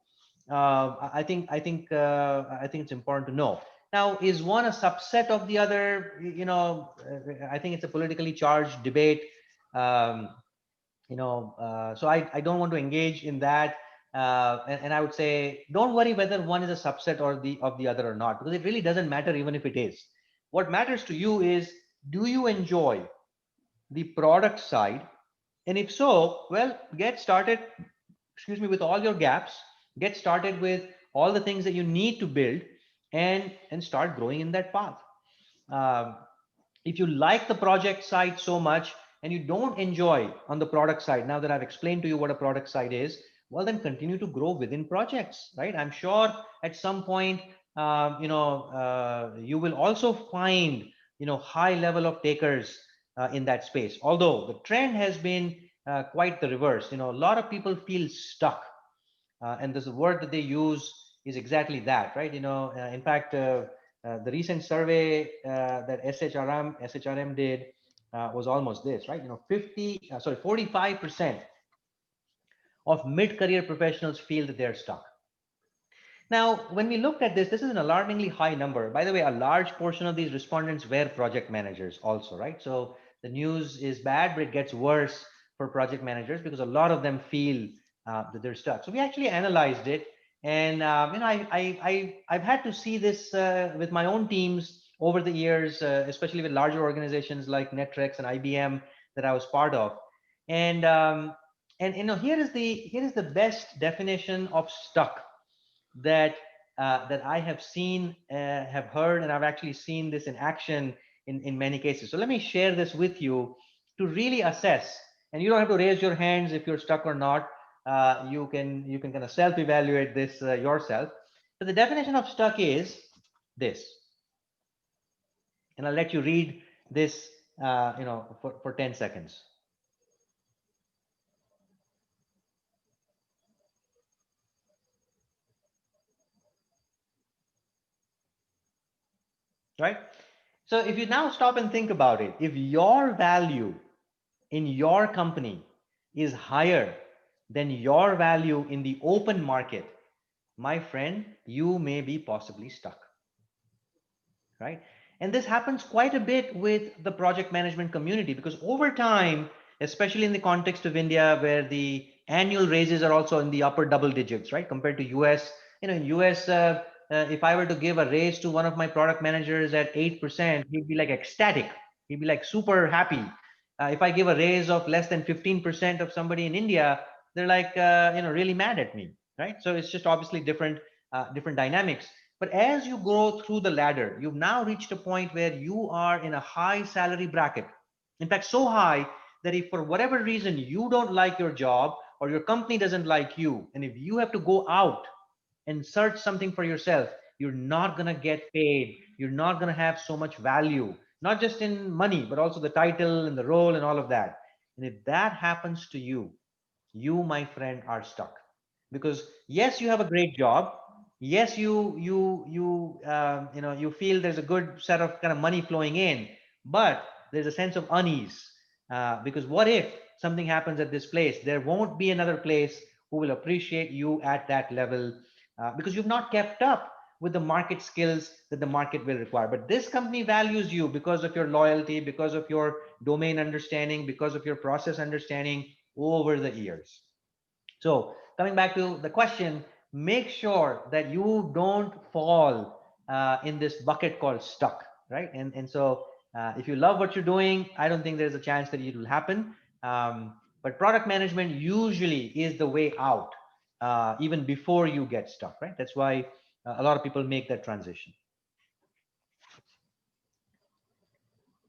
I think it's important to know. Now, is one a subset of the other? I think it's a politically charged debate. So I don't want to engage in that. And I would say, don't worry whether one is a subset or of the other or not, because it really doesn't matter even if it is. What matters to you is, do you enjoy the product side? And if so, well, get started, excuse me, with all your gaps, get started with all the things that you need to build, and start growing in that path. Um, if you like the project side so much and you don't enjoy on the product side, now that I've explained to you what a product side is, well, then continue to grow within projects, right? I'm sure at some point, you will also find, high level of takers in that space. Although the trend has been quite the reverse. A lot of people feel stuck, and this word that they use is exactly that, right? In fact, the recent survey that SHRM did was almost this, right? 45% of mid-career professionals feel that they're stuck. Now, when we looked at this is an alarmingly high number. By the way, a large portion of these respondents were project managers also, right? So the news is bad, but it gets worse for project managers because a lot of them feel that they're stuck. So we actually analyzed it, and I've had to see this with my own teams over the years, especially with larger organizations like Netrex and IBM that I was part of. And here is the best definition of stuck that that I have seen, have heard, and I've actually seen this in action in many cases. So let me share this with you to really assess. And you don't have to raise your hands if you're stuck or not. You can kind of self-evaluate this yourself. So the definition of stuck is this, and I'll let you read this, for 10 seconds. Right? So if you now stop and think about it, if your value in your company is higher than your value in the open market, my friend, you may be possibly stuck, right? And this happens quite a bit with the project management community, because over time, especially in the context of India, where the annual raises are also in the upper double digits, right? Compared to US, in US, if I were to give a raise to one of my product managers at 8%, he'd be like ecstatic. He'd be like super happy. If I give a raise of less than 15% of somebody in India, they're like, really mad at me, right? So it's just obviously different dynamics. But as you go through the ladder, you've now reached a point where you are in a high salary bracket. In fact, so high that if for whatever reason you don't like your job or your company doesn't like you, and if you have to go out and search something for yourself, you're not going to get paid. You're not going to have so much value, not just in money, but also the title and the role and all of that. And if that happens to you, my friend, are stuck. Because yes, you have a great job. Yes, you feel there's a good set of kind of money flowing in, but there's a sense of unease, because what if something happens at this place? There won't be another place who will appreciate you at that level, because you've not kept up with the market skills that the market will require. But this company values you because of your loyalty, because of your domain understanding, because of your process understanding over the years. So coming back to the question, make sure that you don't fall in this bucket called stuck, right? And so if you love what you're doing, I don't think there's a chance that it will happen. But product management usually is the way out, even before you get stuck, right? That's why a lot of people make that transition.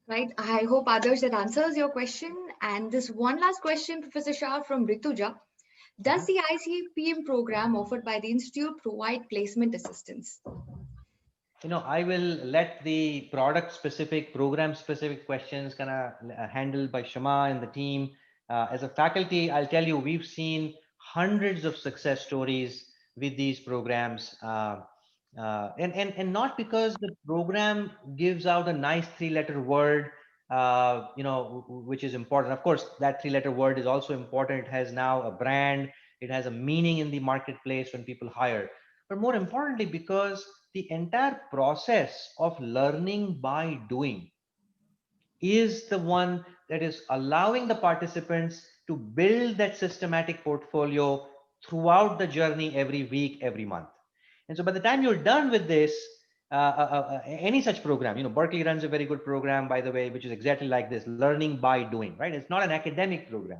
Right. I hope, Adarsh, that answers your question. And this one last question, Professor Shah, from Rituja. Does the ICPM program offered by the Institute provide placement assistance? I will let the product specific, program specific questions kind of handled by Shama and the team. As a faculty, I'll tell you, we've seen hundreds of success stories with these programs. And not because the program gives out a nice 3-letter word, which is important. Of course, that 3-letter word is also important. It has now a brand. It has a meaning in the marketplace when people hire. But more importantly, because the entire process of learning by doing is the one that is allowing the participants to build that systematic portfolio throughout the journey, every week, every month. And so by the time you're done with this, any such program, Berkeley runs a very good program, by the way, which is exactly like this, learning by doing, right? It's not an academic program.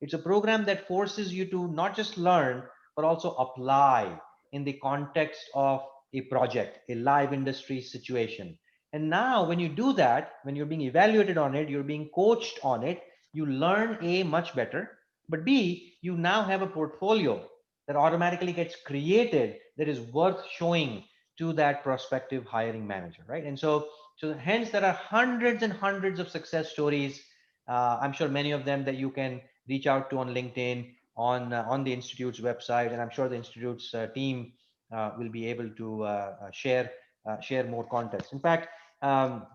It's a program that forces you to not just learn, but also apply in the context of a project, a live industry situation. And now when you do that, when you're being evaluated on it, you're being coached on it, you learn A, much better, but B, you now have a portfolio that automatically gets created that is worth showing to that prospective hiring manager, right? And so hence there are hundreds and hundreds of success stories. I'm sure many of them that you can reach out to on LinkedIn, on the institute's website, and I'm sure the institute's team will be able to share more context. In fact, um,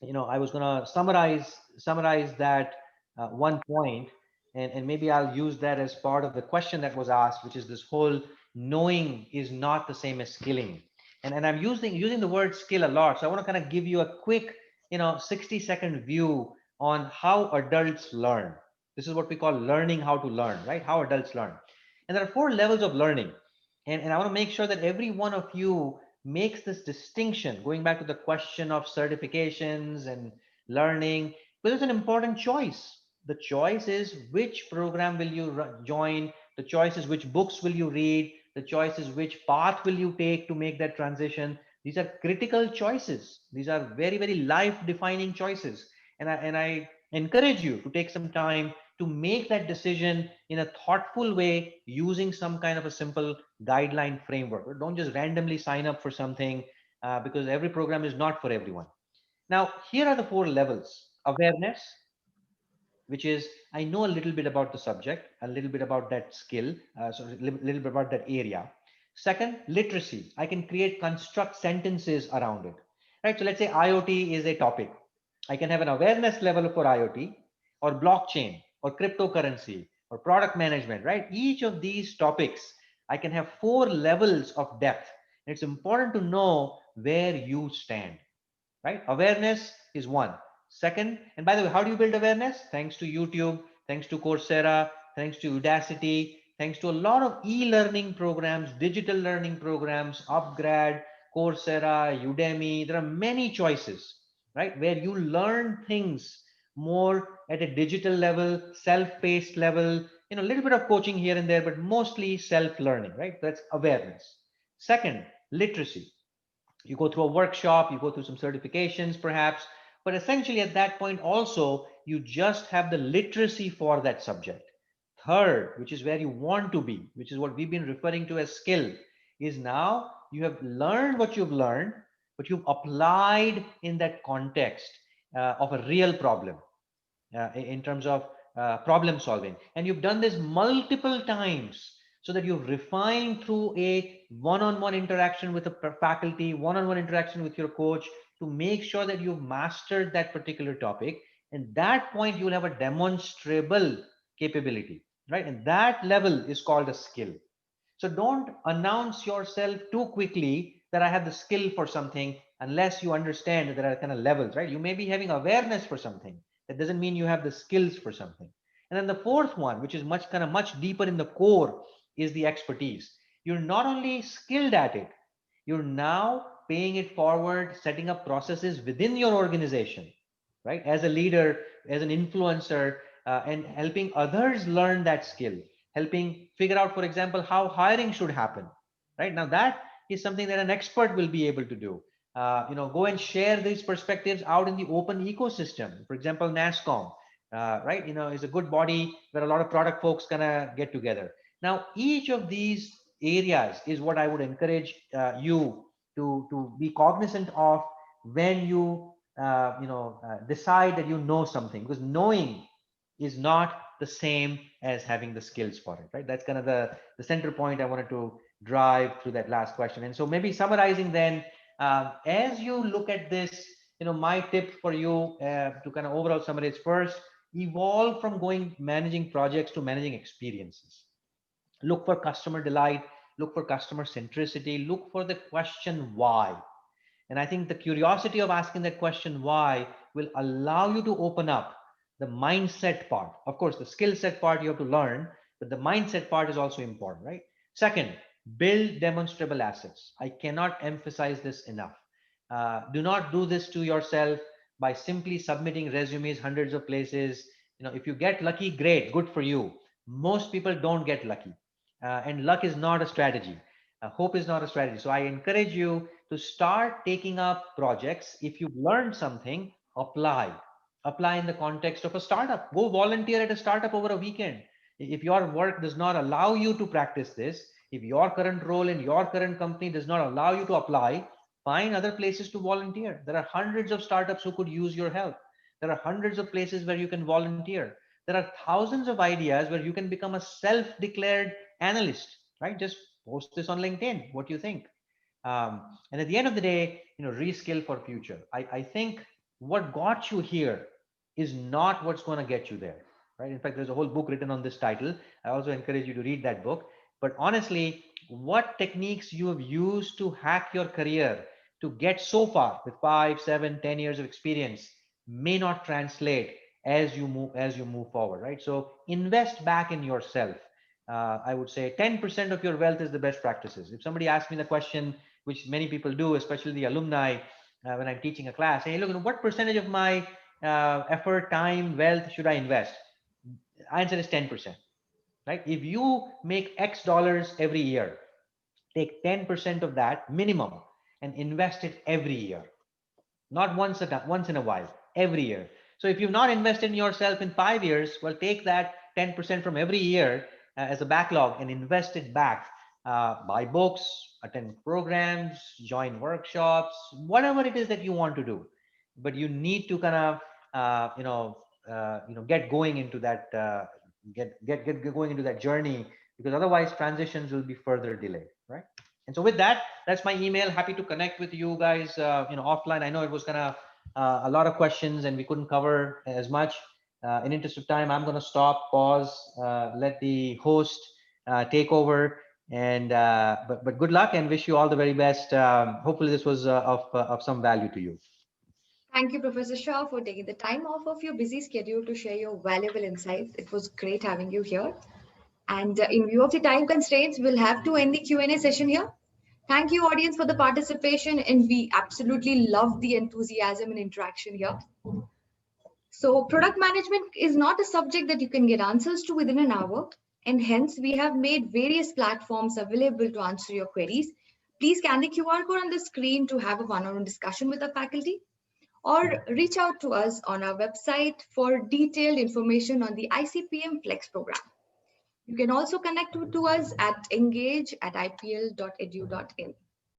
I was going to summarize that one point, and maybe I'll use that as part of the question that was asked, which is this whole knowing is not the same as skilling. And I'm using the word skill a lot. So I want to kind of give you a quick, 60-second view on how adults learn. This is what we call learning how to learn, right? How adults learn. And there are 4 levels of learning. And I want to make sure that every one of you makes this distinction, going back to the question of certifications and learning, but it's an important choice. The choice is which program will you join, the choice is which books will you read, the choice is which path will you take to make that transition. These are critical choices. These are very, very life defining choices. And I encourage you to take some time to make that decision in a thoughtful way using some kind of a simple guideline framework. Don't just randomly sign up for something because every program is not for everyone. Now, here are the 4 levels. Awareness, which is I know a little bit about the subject, a little bit about that skill, so a little bit about that area. Second, literacy. I can construct sentences around it, right? So let's say IoT is a topic. I can have an awareness level for IoT or blockchain or cryptocurrency or product management, right? Each of these topics, I can have 4 levels of depth. And it's important to know where you stand, right? Awareness is one. Second, and by the way, how do you build awareness? Thanks to YouTube, thanks to Coursera, thanks to Udacity, thanks to a lot of e-learning programs, digital learning programs, Upgrad, Coursera, Udemy. There are many choices, right? Where you learn things more at a digital level, self-paced level, a little bit of coaching here and there, but mostly self-learning, right? That's awareness. Second, literacy. You go through a workshop, you go through some certifications perhaps, but essentially at that point also, you just have the literacy for that subject. Third, which is where you want to be, which is what we've been referring to as skill, is now you have learned what you've learned, but you've applied in that context of a real problem in terms of problem solving. And you've done this multiple times so that you've refined through a one-on-one interaction with a faculty, one-on-one interaction with your coach to make sure that you've mastered that particular topic. And that point, you'll have a demonstrable capability, right? And that level is called a skill. So don't announce yourself too quickly that I have the skill for something unless you understand that there are kind of levels, right? You may be having awareness for something. That doesn't mean you have the skills for something. And then the fourth one, which is much deeper in the core, is the expertise. You're not only skilled at it, you're now paying it forward, setting up processes within your organization, right? As a leader, as an influencer, and helping others learn that skill, helping figure out, for example, how hiring should happen, right? Now that is something that an expert will be able to do. Go and share these perspectives out in the open ecosystem. For example, NASCOM, right? Is a good body where a lot of product folks gonna get together. Now, each of these areas is what I would encourage you to be cognizant of when you decide that you know something, because knowing is not the same as having the skills for it, right? That's kind of the center point I wanted to drive through that last question. And so maybe summarizing then, as you look at this, my tip for you to kind of overall summarize: first, evolve from managing projects to managing experiences. Look for customer delight, look for customer centricity, look for the question why. And I think the curiosity of asking that question why will allow you to open up the mindset part. Of course, the skill set part you have to learn, but the mindset part is also important, right? Second, build demonstrable assets. I cannot emphasize this enough. Do not do this to yourself by simply submitting resumes hundreds of places. If you get lucky, great, good for you. Most people don't get lucky, and luck is not a strategy. Hope is not a strategy. So I encourage you to start taking up projects. If you've learned something, apply in the context of a startup. Go volunteer at a startup over a weekend. If your work does not allow you to practice this, if your current role in your current company does not allow you to apply, find other places to volunteer. There are hundreds of startups who could use your help. There are hundreds of places where you can volunteer. There are thousands of ideas where you can become a self-declared analyst, right? Just post this on LinkedIn. What do you think? And at the end of the day, reskill for future. I think what got you here is not what's going to get you there, right? In fact, there's a whole book written on this title. I also encourage you to read that book. But honestly, what techniques you have used to hack your career to get so far with 5, 7, 10 years of experience may not translate as you move forward, right? So invest back in yourself. I would say 10% of your wealth is the best practices. If somebody asks me the question, which many people do, especially the alumni, when I'm teaching a class, hey, look, what percentage of my effort, time, wealth should I invest? Answer is 10%, right? If you make X dollars every year, take 10% of that minimum and invest it every year, not once in a while, every year. So if you've not invested in yourself in 5 years, well, take that 10% from every year as a backlog and invest it back. Buy books, attend programs, join workshops, whatever it is that you want to do. But you need to kind of get going into that get going into that journey, because otherwise transitions will be further delayed, right? And so with that, that's my email. Happy to connect with you guys, offline. I know it was kind of a lot of questions and we couldn't cover as much. In interest of time, I'm going to stop, pause, let the host take over. And but good luck and wish you all the very best. Hopefully this was of some value to you. Thank you, Professor Shah, for taking the time off of your busy schedule to share your valuable insights. It was great having you here. And in view of the time constraints, we'll have to end the Q&A session here. Thank you, audience, for the participation. And we absolutely love the enthusiasm and interaction here. So product management is not a subject that you can get answers to within an hour. And hence, we have made various platforms available to answer your queries. Please scan the QR code on the screen to have a one-on-one discussion with the faculty, or reach out to us on our website for detailed information on the ICPM Flex program. You can also connect to us at engage@ipl.edu.in.